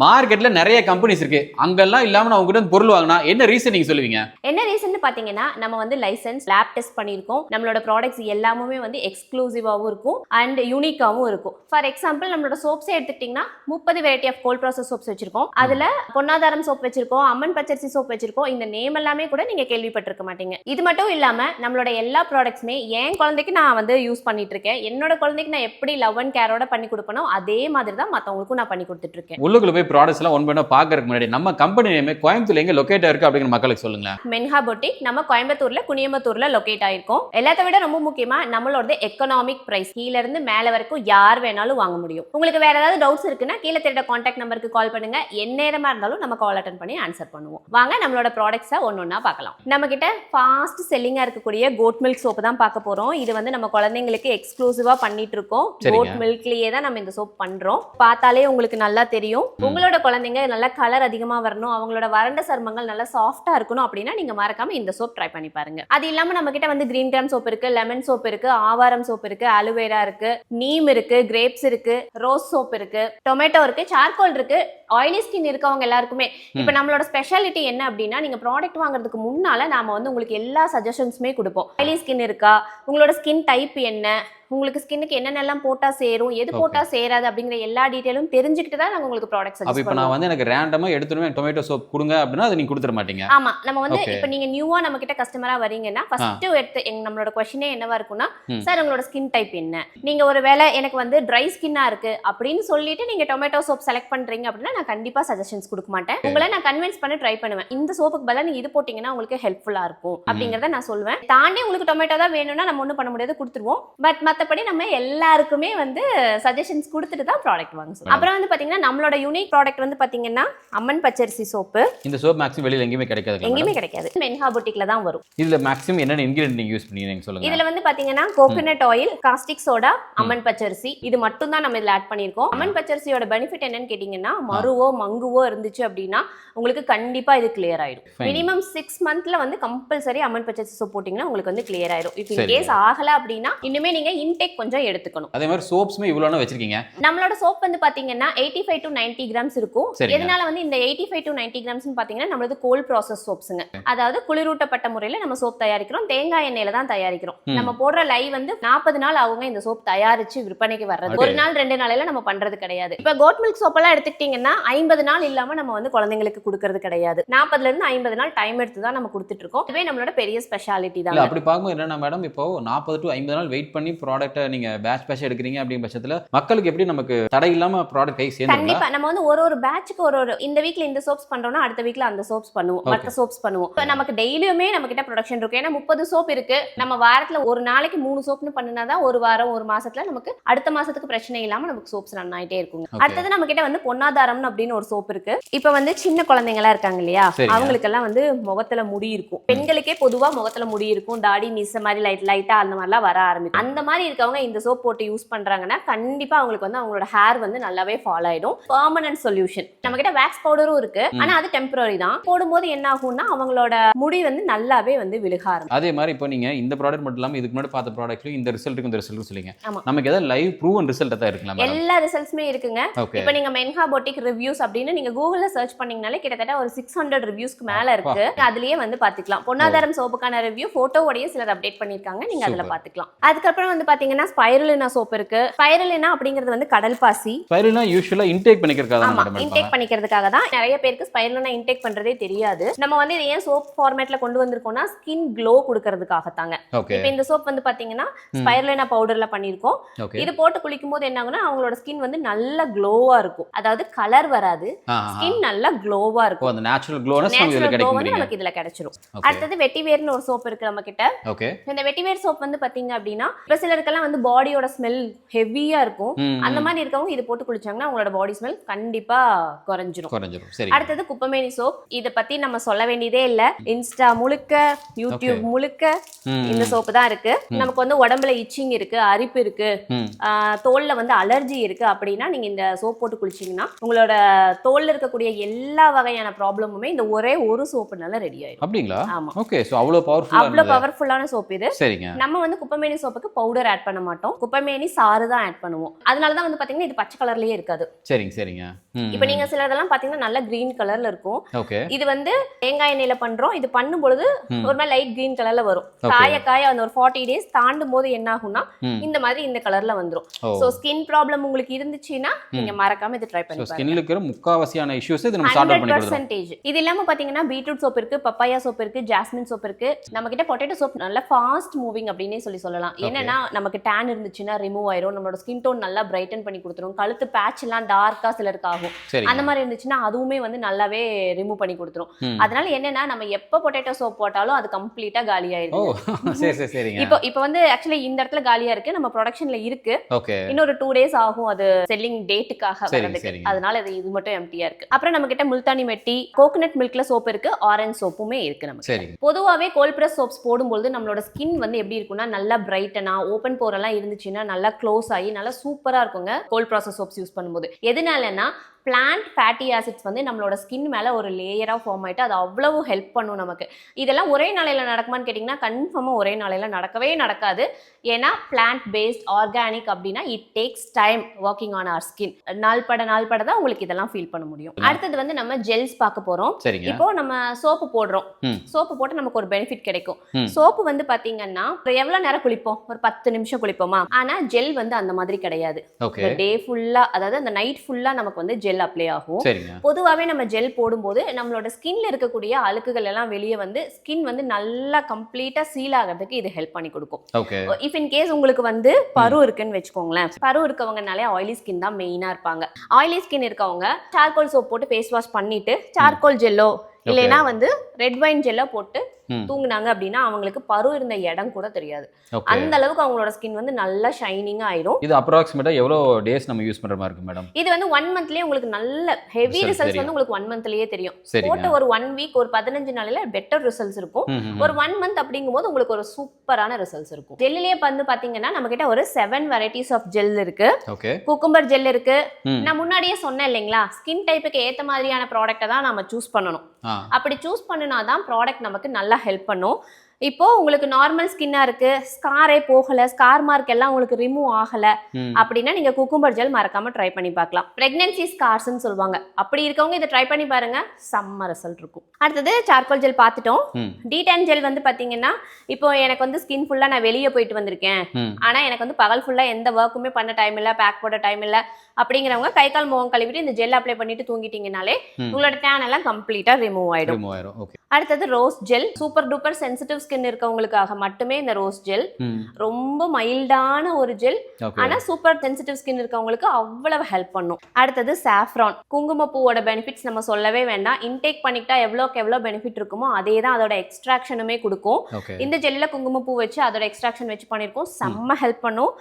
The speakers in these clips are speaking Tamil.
மார்க்கெட்ல நிறைய கம்பெனிஸ் இருக்கு, அங்கெல்லாம் இல்லாம நான் உங்ககிட்ட பொருள் வாங்கினா என்ன ரீசன் நீங்க சொல்லுவீங்க? என்ன ரீசன் பாத்தீங்கன்னா, நம்ம வந்து லைசன்ஸ் லேப் டெஸ்ட் பண்ணிருக்கோம். நம்மளோட ப்ராடக்ட்ஸ் எல்லாமே வந்து எக்ஸ்க்ளூசிவாவும் இருக்கும் அண்ட் யூனிக்காவும் இருக்கும். ஃபார் எக்ஸாம்பிள் நம்மளோட சோப்ஸே எடுத்துக்கிட்டீங்கன்னா 30 variety of cold process soaps வச்சிருக்கோம். அதுல பொன்னாதாரம் சோப் வச்சிருக்கோம், அம்மன் பச்சரிசி சோப் வச்சிருக்கோம். இந்த நேம் எல்லாமே கூட நீங்க கேள்விப்பட்டிருக்க மாட்டீங்க. இது மட்டும் இல்லாம நம்மளோட எல்லா ப்ராடக்ட்ஸுமே என் குழந்தைக்கு நான் வந்து யூஸ் பண்ணிட்டு இருக்கேன். என்னோட குழந்தைக்கு நான் எப்படி லவ் அண்ட் கேரோட பண்ணி கொடுப்பனோ அதே மாதிரி தான் மத்தவங்களுக்கும் நான் பண்ணி கொடுத்துட்டு இருக்கேன். உள்ளுக்குள்ள போய் ப்ராடக்ட்ஸ் எல்லாம் ஒன் பை ஒன் பார்க்கறதுக்கு முன்னாடி நம்ம கம்பெனி நேம் கோயம்புத்தூர்ல எங்க லொகேட் ஆயிருக்கு அப்படிங்கிற மக்களுக்கு சொல்லுங்க. மென்ஹா பொட்டிக் நம்ம கோயம்புத்தூர்ல குனியம்புத்தூர்ல லொகேட் ஆயிருக்கோம். எல்லாத்த விட ரொம்ப முக்கியமா நம்மளோட எக்கனாமிக் பிரைஸ், கீழ இருந்து மேல வரைக்கும் யார் வேணாலும் வாங்க முடியும். உங்களுக்கு வேற ஏதாவது டவுட்ஸ் இருக்குன்னா கீழே தெரியுற கான்டாக்ட் நம்பருக்கு கால் பண்ணுங்க. எந்நேரமா இருந்தாலும் நம்ம கால் அட்டன் பண்ணி ஆன்சர் பண்ணுவோம். வாங்க நம்மளோட ப்ராடக்ட்ஸை ஒன்னொன்னா பார்க்கலாம். நம்ம கிட்ட ஃபாஸ்ட் செல்லிங்கா இருக்கக்கூடிய கோட் மில்க் சோப் தான் பார்க்க போறோம். இது வந்து நம்ம குழந்தைங்களுக்கு எக்ஸ்க்ளூசிவா பண்ணிட்டு இருக்கோம். கோட் மில்க்லயே தான் நம்ம இந்த சோப் பண்றோம். பார்த்தாலே உங்களுக்கு நல்லா தெரியும். உங்களோட குழந்தைங்க நல்ல கலர் அதிகமா வரணும், அவங்களோட வறண்ட சருமங்கள் நல்லா சாஃப்டா இருக்கணும் அப்படின்னா நீங்க மறக்காம இந்த சோப் ட்ரை பண்ணி பாருங்க. அது இல்லாம நம்ம கிட்ட வந்து கிரீன் கிராம் சோப் இருக்கு, லெமன் சோப் இருக்கு, ஆவாரம் சோப் இருக்கு, அலுவேரா இருக்கு, நீம் இருக்கு, கிரேப்ஸ் இருக்கு, ரோஸ் சோப் இருக்கு, டொமேட்டோ இருக்கு, சார்கோல் இருக்கு. ஆயிலி ஸ்கின் இருக்கவங்க எல்லாருக்குமே இப்ப நம்மளோட ஸ்பெஷாலிட்டி என்ன அப்படின்னா, நீங்க ப்ராடக்ட் வாங்குறதுக்கு முன்னால நாம வந்து உங்களுக்கு எல்லா சஜஷன்ஸுமே கொடுப்போம். ஆயிலி ஸ்கின் இருக்கா, உங்களோட ஸ்கின் டைப் என்ன, உங்களுக்கு ஸ்கின்னுக்கு என்னென்னலாம் போட்டா சேரும், எது போட்டா சேராது அப்படிங்கிற எல்லா டீடைலும் தெரிஞ்சுக்கிட்டு தான் நாங்க உங்களுக்கு ப்ராடக்ட் சஜஸ்ட் பண்ணுவோம். இப்போ நான் வந்து எனக்கு ரேண்டமா எடுத்துமே டொமேட்டோ சோப் கொடுங்க அப்படினா அது நீங்க கொடுத்துற மாட்டீங்க. ஆமா, நம்ம வந்து இப்போ நீங்க நியூவா நம்ம கிட்ட கஸ்டமரா வரீங்கன்னா ஃபர்ஸ்ட் எடுத்து நம்மளோட क्वेश्चनே என்னவா இருக்கும்னா, சார் உங்களோட ஸ்கின் டைப் என்ன, நீங்க ஒருவேளை எனக்கு வந்து ட்ரை ஸ்கின்னா இருக்கு அப்படின்னு சொல்லிட்டு நீங்க டொமேட்டோ சோப் செலக்ட் பண்றீங்க அப்படின்னா நான் கண்டிப்பா சஜஷன்ஸ் கொடுக்க மாட்டேன். உங்களை நான் கன்வின்ஸ் பண்ணி ட்ரை பண்ணுவேன். இந்த சோப்புக்கு பதிலா நீங்க இது போட்டீங்கன்னா உங்களுக்கு ஹெல்ப்ஃபுல்லா இருக்கும் அப்படிங்கறத நான் சொல்லுவேன். தாண்டி உங்களுக்கு டொமேட்டோ தான் வேணும்னா நம்ம ஒன்றும் பண்ண முடியாது, கொடுத்துருவோம். பட் மத்தபடி நம்ம எல்லாருக்குமே வந்து சஜஷன்ஸ் கொடுத்துட்டு தான் ப்ராடக்ட் வாங்க சொல்லுவோம். அப்புறம் வந்து பாத்தீங்கன்னா நம்மளோட யூனிக் ப்ராடக்ட் வந்து பாத்தீங்கன்னா அம்மன் பச்சரிசி சோப்பு. இந்த சோப் மேக்ஸிமம் வெளியில எங்கேயுமே கிடைக்காது. எங்கேயுமே கிடைக்காது, மென்ஹா பொட்டிக்ல தான் வரும். இதுல மேக்ஸிமம் என்னென்ன இன்கிரிடியன்ட் நீங்க யூஸ் பண்ணீங்க சொல்லுங்க. இதுல வந்து பாத்தீங்கன்னா கோகனட் ஆயில், காஸ்டிக் சோடா, அம்மன் பச்சரிசி, இது மட்டும் தான் நம்ம இதுல ஆட் பண்ணிருக்கோம். அம்மன் பச்சரிசியோட பெனிஃபிட் என்னன்னு கேட்டீங்கன்னா, மருவோ மங்குவோ இருந்துச்சு அப்படின்னா உங்களுக்கு கண்டிப்பா இது கிளியர் ஆயிடும். மினிமம் 6 மந்த்ல வந்து கம்பல்சரி அம்மன் பச்சரிசி சோப் போட்டீங்கன்னா உங்களுக்கு வந்து கிளியர் ஆயிடும். இஃப் இன் கேஸ் ஆகல அப்படின்னா இன்னுமே நீங்க இன்டேக் கொஞ்சம் எடுத்துக்கணும். அதே மாதிரி சோப்ஸ்மே இவ்வளவுனா வச்சிருக்கீங்க. நம்மளோட சோப் வந்து பாத்தீங்கன்னா 85 to 90 கிராம்ஸ் இருக்கும். எதனால வந்து இந்த 85 to 90 கிராம்ஸ் பாத்தீங்கன்னா நம்மளது கோல்ட் ப்ராசஸ் சோப்ஸ்ங்க. அதாவது குளிரூட்டப்பட்ட முறையில நம்ம சோப் தயாரிக்கிறோம், தேங்காய் எண்ணெயில தான் தயாரிக்கிறோம். நம்ம போடுற லைவ் வந்து 40 நாள் ஆகுங்க இந்த சோப் தயாரிச்சு விற்பனைக்கு வர்றது. ஒரு நாள் 2 நாளையில நம்ம பண்றது கிடையாது. இப்ப கோட் மில்க் சோப் எல்லாம் எடுத்துக்கிட்டீங்கன்னா 50 நாள் இல்லாம நம்ம வந்து குழந்தைங்களுக்கு கொடுக்கறது கிடையாது. 40ல இருந்து 50 நாள் டைம் எடுத்து தான் நம்ம கொடுத்துட்டு இருக்கோம். இதுவே நம்மளோட பெரிய ஸ்பெஷாலிட்டி தான். அப்படி பார்க்கும்போது என்னன்னா மேடம், இப்போ 40 to 50 நாள் வெயிட் பண்ணி ப்ராடக்ட்டை நீங்க பேட்ச் எடுக்கிறீங்க அப்படிங்கிற பட்சத்துல மக்களுக்கு எப்படி நமக்கு தடை இல்லாம ப்ராடக்ட் கை சேர்ந்து கண்டிப்பா நம்ம வந்து ஒரு பேட்ச்க்கு ஒரு இந்த வீக்ல இந்த சோப்ஸ் பண்றோம்னா அடுத்த வீக்ல அந்த சோப்ஸ் பண்ணுவோம், மற்ற சோப்ஸ் பண்ணுவோம். இப்போ நமக்கு டெய்லியுமே நம்ம கிட்ட ப்ரொடக்ஷன் இருக்கு. ஏன்னா 30 சோப் இருக்கு. நம்ம வாரத்துல ஒரு நாளைக்கு 3 சோப்னு பண்ணினாதான் ஒரு வாரம் ஒரு மாசத்துல நமக்கு அடுத்த மாசத்துக்கு பிரச்சனை இல்லாம நமக்கு சோப்ஸ் ரன் ஆயிட்டே இருக்குங்க. அடுத்தது நம்ம கிட்ட வந்து பொன்னாதாரம் அப்படின்னு ஒரு சோப் இருக்கு. இப்ப வந்து சின்ன குழந்தைங்க எல்லாம் இருக்காங்க இல்லையா, அவங்களுக்கு எல்லாம் வந்து முகத்துல முடி இருக்கும். பெண்களுக்கே பொதுவா முகத்துல முடி இருக்கும், தாடி மீச மாதிரி லைட்டா அந்த மாதிரிலாம் வர ஆரம்பிக்கும். அந்த மாதிரி இருக்கவங்க இந்த சோப் போட்டு யூஸ் பண்றாங்கன்னா கண்டிப்பா அவங்களுக்கு வந்து அவங்களோட ஹேர் வந்து நல்லாவே ஃபால் ஆயிடும். Permanent solution. நம்ம கிட்ட வேக்ஸ் பவுடரும் இருக்கு, ஆனா அது டெம்பரரி தான். போடும்போது என்ன ஆகும்னா அவங்களோட முடி வந்து நல்லாவே வந்து விழுக ஆரம்பிக்கும். அதே மாதிரி இப்போ நீங்க இந்த ப்ராடக்ட் மட்டும் இல்லாம இதுக்கு முன்னாடி பார்த்த ப்ராடக்ட்லயும் இந்த ரிசல்ட்டுக்கு இந்த ரிசல்ட் சொல்லுங்க. நமக்கு ஏதாவது லைவ் ப்ரூவன் ரிசல்ட் தான் இருக்கலாம். எல்லா ரிசல்ட்ஸுமே இருக்குங்க. இப்போ நீங்க மென்ஹா பொட்டிக் ரிவ்யூஸ் அப்படின்னு நீங்க கூகுள்ல சர்ச் பண்ணீங்கனாலே கிட்டத்தட்ட ஒரு 600 ரிவ்யூஸ்க்கு மேல இருக்கு. அதுலயே வந்து பாத்துக்கலாம். பொன்னாதாரம் சோப்புக்கான ரிவ்யூ போட்டோவோடய சிலர் அப்டேட் பண்ணிருக்காங்க, நீங்க அதுல பாத்துக்கலாம். அதுக்கப்புறம் வந்து பாத்தீங்கன்னா ஸ்பைருலினா சோப் இருக்கு. ஸ்பைருலினா அப்படிங்கிறது வந்து கடல் பாசி. ஸ்பைருலினா யூசுவலா இன்டேக் பண்ணிக்கிறதுக்காக தான் மேடம். இன்டேக் பண்ணிக்கிறதுக்காக தான். நிறைய பேருக்கு ஸ்பைருலினா இன்டேக் பண்றதே தெரியாது. நம்ம வந்து இதை ஏன் சோப் ஃபார்மேட்ல கொண்டு வந்திருக்கோம்னா ஸ்கின் க்ளோ கொடுக்கிறதுக்காக தாங்க. இப்போ இந்த சோப் வந்து பாத்தீங்கன்னா ஸ்பைருலினா பவுடர்ல பண்ணிருக்கோம். இது போட்டு குளிக்கும் போது என்ன ஆகும்னா அவங்களோட ஸ்கின் வந்து நல்ல க்ளோவா இருக்கும். அதாவது கலர் வராது, ஸ்கின் நல்ல க்ளோவா இருக்கும். அந்த நேச்சுரல் க்ளோனஸ் நமக்கு இதுல கிடைச்சிரும். அடுத்தது வெட்டிவேர்னு ஒரு சோப் இருக்கு நம்ம கிட்ட. இந்த வெட்டிவேர் சோப் வந்து பாத்தீங்க அப்படின்னா இப்ப சிலருக்கெல்லாம் வந்து பாடியோட ஸ்மெல் ஹெவியா இருக்கும். அந்த மாதிரி இருக்கவங்க இது போட்டு குளிச்சாங்கன்னா அவங்களோட பாடி ஸ்மெல் கண்டிப்பா குறைஞ்சிரும். அடுத்தது குப்பமேனி சோப். இத பத்தி நம்ம சொல்ல வேண்டியதே இல்ல. இன்ஸ்டா முழுக்க, யூடியூப் முழுக்க இந்த சோப்பு தான் இருக்கு. நமக்கு வந்து உடம்புல இச்சிங் இருக்கு, அரிப்பு இருக்கு, தோல்ல வந்து அலர்ஜி இருக்கு அப்படின்னா நீங்க இந்த சோப் போட்டு குளிச்சீங்கன்னா உங்களோட தோல்ல இருக்கக்கூடிய எல்லா வகையான ப்ராப்ளமுமே இந்த ஒரே ஒரு சோப்புனால ரெடி ஆயிடும். அப்படிங்களா? ஆமா. ஓகே, சோ அவ்வளவு பவர்ஃபுல்லான சோப் இது. சரிங்க. நம்ம வந்து குப்பைமேனி சோப்புக்கு பவுடர் ஆட் பண்ண மாட்டோம், குப்பைமேனி சாறு தான் ஆட் பண்ணுவோம். அதனால தான் வந்து பாத்தீங்கன்னா இது பச்சை கலர்லயே இருக்காது. சரிங்க. இப்போ நீங்க சிலதெல்லாம் பாத்தீங்கன்னா நல்ல கிரீன் கலர்ல இருக்கும். ஓகே. இது வந்து தேங்காய் எண்ணெயில பண்றோம். இது பண்ணும் பொழுது ஒரு மாதிரி லைட் கிரீன் கலர்ல வரும். காய அந்த ஒரு 40 டேஸ் தாண்டும் போது என்ன ஆகும்னா இந்த மாதிரி இந்த கலர்ல வந்துரும். சோ ஸ்கின் ப்ராப்ளம் உங்களுக்கு இருந்துச்சுன்னா நீங்க மறக்காம இது ட்ரை பண்ணி பாருங்க. ஸ்கின்ல இருக்கிற முக்காவாசியான இஷ்யூஸ் இது நம்ம சார்ட் அவுட் பண்ணி கொடுத்துறோம். 100%. இது இல்லாம பாத்தீங்கன்னா பீட்ரூட் சோப் இருக்கு, பப்பாயா சோப் இருக்கு, ஜாஸ்மின் சோப் இருக்கு. நம்ம கிட்ட பொட்டேட்டோ சோப் நல்ல ஃபாஸ்ட் மூவிங் அப்படினே சொல்லலாம். என்னன்னா நமக்கு டேன் இருந்துச்சுன்னா ரிமூவ் ஆயிரும், நம்மளோட ஸ்கின் டோன் நல்லா பிரைட்டன் பண்ணி கொடுத்துரும், கழுத்து பேட்ச் எல்லாம் டார்க்கா சிலருக்கு ஆகும், அந்த மாதிரி இருந்துச்சுன்னா அதுவுமே வந்து நல்லாவே ரிமூவ் பண்ணி கொடுத்துரும். அதனால என்னன்னா நம்ம எப்ப பொட்டேட்டோ சோப் போட்டாலும் அது கம்ப்ளீட்டா காலி ஆயிடும். இப்போ வந்து ஆக்சுவலி இந்த இடத்துல காலியா இருக்கு, நம்ம ப்ரொடக்ஷன்ல இருக்கு. இன்னொரு 2 டேஸ் ஆகும் அது செல்லிங் டேட்டுக்காக வரதுக்கு. அதனால இது மட்டும் எம்டியா இருக்கு. அப்புறம் நம்ம கிட்ட முல்தானி மெட்டி, கோகனட் மில்க்ல சோப் இருக்கு, ஆரஞ்சு சோப்புமே இருக்கு நமக்கு. பொதுவாவே கோல்ட் பிரஸ் சோப்ஸ் போடும்போது நம்மளோட ஸ்கின் வந்து எப்படி இருக்கும்னா நல்லா பிரைட்டனா, ஓபன் போர் எல்லாம் இருந்துச்சுன்னா நல்லா க்ளோஸ் ஆகி நல்லா சூப்பரா இருக்குங்க கோல்ட் ப்ராசஸ் சோப்ஸ் யூஸ் பண்ணும்போது. எதனாலன்னா பிளான்ட் ஃபேட்டி ஆசிட்ஸ் வந்து நம்மளோட ஸ்கின் மேல ஒரு லேயரா ஃபார்ம் ஆயிட்டு அது அவ்வளவு ஹெல்ப் பண்ணும் நமக்கு. இதெல்லாம் ஒரே நாளையில நடக்குமான்னு கேட்டிங்கன்னா கன்ஃபார்மா ஒரே நாளையில நடக்கவே நடக்காது. ஏன்னா பிளான்ட் பேஸ்ட் ஆர்கானிக் அப்படின்னா it takes time working on our skin. நாள் பட தான் உங்களுக்கு இதெல்லாம் ஃபீல் பண்ண முடியும். அடுத்தது வந்து நம்ம ஜெல்ஸ் பார்க்க போறோம். இப்போ நம்ம சோப்பு போடுறோம், சோப்பு போட்டு நமக்கு ஒரு பெனிஃபிட் கிடைக்கும். சோப்பு வந்து பாத்தீங்கன்னா எவ்வளவு நேரம் குளிப்போம், ஒரு 10 நிமிஷம் குளிப்போமா. ஆனா ஜெல் வந்து அந்த மாதிரி கிடையாது. டே ஃபுல்லா, அதாவது அந்த நைட் ஃபுல்லா நமக்கு வந்து ஜெல் அப்ளை ஆகும். பொதுவாவே நம்ம ஜெல் போடும்போது நம்மளோட ஸ்கின்ல இருக்கக்கூடிய அழுக்குகள் எல்லாம் வெளியே வந்து ஸ்கின் வந்து நல்லா கம்ப்ளீட்டா சீல் ஆகிறதுக்கு இது ஹெல்ப் பண்ணி கொடுக்கும். இஃப் இன் கேஸ் உங்களுக்கு வந்து பரு இருக்குன்னு வச்சுக்கோங்களேன், பரு இருக்கவங்கனாலே ஆயிலி ஸ்கின் தான் மெயினா இருப்பாங்க. ஆயிலி ஸ்கின் இருக்கவங்க சார்கோல் சோப் போட்டு ஃபேஸ் வாஷ் பண்ணிட்டு சார்கோல் ஜெல்லோ இல்லைன்னா வந்து ரெட் வைன் ஜெல்லோ போட்டு தூங்குனாங்க அப்படின்னா அவங்களுக்கு பரு இருந்த இடம் கூட தெரியாது. அந்த அளவுக்கு அவங்களோட ஸ்கின் வந்து நல்லா ஷைனிங்கா ஆயிரும். இது அப்ராக்ஸிமேட்டா எவ்வளவு டேஸ் நம்ம யூஸ் பண்ற மாதிரி இருக்கு மேடம்? இது வந்து 1 மந்த்லயே உங்களுக்கு நல்ல ஹெவி ரிசல்ட்ஸ் வந்து உங்களுக்கு 1 மந்த்லயே தெரியும். போட்டு ஒரு 1 வீக் ஒரு 15 நாள்ல பெட்டர் ரிசல்ட்ஸ் இருக்கும். ஒரு 1 மந்த் அப்படிங்கும்போது உங்களுக்கு ஒரு சூப்பரான ரிசல்ட்ஸ் இருக்கும். ஜெல்லிலே வந்து பாத்தீங்கன்னா நம்ம கிட்ட ஒரு 7 வெரைட்டிஸ் ஆஃப் ஜெல் இருக்கு. குக்கும்பர் ஜெல் இருக்கு. நான் முன்னாடியே சொன்னேன் இல்லைங்களா, ஸ்கின் டைப்புக்கு ஏத்த மாதிரியான ப்ராடக்ட்டை தான் நம்ம சூஸ் பண்ணணும். அப்படி சூஸ் பண்ணினாதான் ப்ராடக்ட் நமக்கு நல்லா ஹெல்ப் பண்ணும். இப்போ உங்களுக்கு நார்மல் ஸ்கின்னா இருக்கு, ஸ்காரே போகல, ஸ்கார் மார்க் எல்லாம் உங்களுக்கு ரிமூவ் ஆகல அப்படின்னா நீங்க குக்கும்பர் ஜெல் மறக்காம ட்ரை பண்ணி பார்க்கலாம். பிரெக்னன்சி ஸ்கார்ஸ்னு சொல்லுவாங்க, அப்படி இருக்கவங்க இதை ட்ரை பண்ணி பாருங்க, செம்ம ரிசல்ட் இருக்கும். அடுத்தது சார்கோல் ஜெல் பார்த்துட்டோம். D10 ஜெல் வந்து பாத்தீங்கன்னா இப்போ எனக்கு வந்து ஸ்கின் ஃபுல்லா நான் வெளியே போயிட்டு வந்திருக்கேன், ஆனா எனக்கு வந்து பகல் ஃபுல்லா எந்த ஒர்க்குமே பண்ண டைம் இல்ல, பேக் போட டைம் இல்ல அப்படிங்கிறவங்க கை கால் முகம் கழுவிட்டு இந்த ஜெல் அப்ளை பண்ணிட்டு தூங்கிட்டீங்கனாலே உங்களோட டேன் எல்லாம் கம்ப்ளீட்டா ரிமூவ் ஆயிடும். அடுத்தது rose gel, super duper sensitive skin இருக்கவங்களுக்காக மட்டுமே இந்த ரோஸ் ஜெல். ரொம்ப மைல்டான ஒரு ஜெல், ஆனா சூப்பர் சென்சிட்டிவ் ஸ்கின் இருக்கவங்களுக்கு அவ்வளவு ஹெல்ப் பண்ணும். அடுத்தது சாஃப்ரான், குங்குமப்பூவோட பெனிஃபிட்ஸ் நம்ம சொல்லவே வேண்டாம். இன்டேக் பண்ணிக்கிட்டா எவ்வளோக்கு எவ்வளோ பெனிஃபிட் இருக்குமோ அதே தான் அதோட எக்ஸ்ட்ராக்ஷனுமே கொடுக்கும். இந்த ஜெல்ல குங்குமப்பூ வச்சு அதோட எக்ஸ்ட்ராக்ஷன் வச்சு பண்ணிருக்கோம், செம்ம ஹெல்ப் பண்ணும்.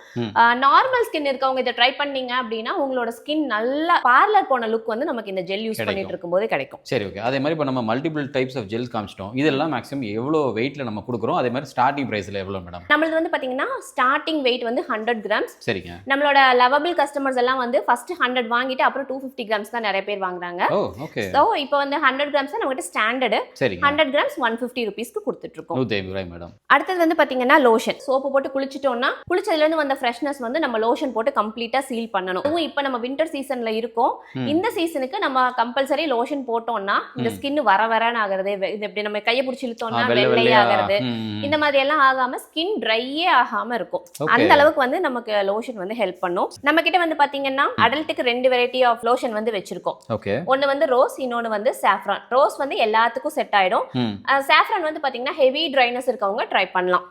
நார்மல் ஸ்கின் இருக்கவங்க இதை ட்ரை பண்ணீங்க அப்படின்னா உங்களோட ஸ்கின் நல்லா பார்லர் போன லுக் வந்து நமக்கு இந்த ஜெல் யூஸ் பண்ணிட்டு இருக்கும்போது கிடைக்கும். சரி, ஓகே. அதே மாதிரி இப்போ நம்ம மல்டிபிள் டைப்ஸ் ஆஃப் ஜெல் காமிச்சிட்டோம். இதெல்லாம் மேக்ஸிமம் எவ்வளோ வெயிட்ல நம்ம கொடுக்குறோம், அதே மாதிரி ஸ்டார்டிங் பிரைஸ்ல எவ்வளோ மேடம்? நம்மளது வந்து பாத்தீங்கன்னா ஸ்டார்டிங் வெயிட் வந்து 100 கிராம்ஸ். சரிங்க. நம்மளோட லவபிள் கஸ்டமர்ஸ் எல்லாம் வந்து ஃபர்ஸ்ட் 100 வாங்கிட்டு அப்புறம் 250 கிராம்ஸ் தான் நிறைய பேர் வாங்குறாங்க. ஓகே. சோ இப்போ வந்து 100 கிராம்ஸ் நம்ம கிட்ட ஸ்டாண்டர்ட். 100 கிராம்ஸ் 150 ரூபீஸ்க்கு கொடுத்துட்டு இருக்கோம். 150 ரூபாய் மேடம். அடுத்தது வந்து பாத்தீங்கன்னா லோஷன். சோப்பு போட்டு குளிச்சிட்டோம்னா குளிச்சதுல இருந்து வந்த ஃப்ரெஷ்னஸ் வந்து நம்ம லோஷன் போட்டு கம்ப்ளீட்டா சீல் பண்ணணும். இப்போ நம்ம வின்டர் சீசன்ல இருக்கோம், இந்த சீசனுக்கு நம்ம கம்பல்சரி லோஷன் போட்டோம்னா இந்த ஸ்கின் வரன்னு ஆகுறது, இது எப்படி நம்ம கையை பிடிச்சி இழுத்தோம்னா வெள்ளை ஆகுறது, இந்த மாதிரி எல்லாம் ஆகாம ஸ்கின் ட்ரையே ஆகாம இருக்கும். அந்த அளவுக்கு வந்து நமக்கு லோஷன் வந்து ஹெல்ப் பண்ணும். நம்ம கிட்ட வந்து பாத்தீங்கன்னா அடல்ட்டுக்கு 2 வெரைட்டி ஆஃப் லோஷன் வந்து வச்சிருக்கோம். ஒன்னு வந்து ரோஸ், இன்னொன்னு வந்து சாஃப்ரான். ரோஸ் வந்து எல்லாத்துக்கும் செட் ஆயிடும். சாஃப்ரான் வந்து பாத்தீங்கன்னா ஹெவி ட்ரைனஸ் இருக்கவங்க ட்ரை பண்ணலாம்.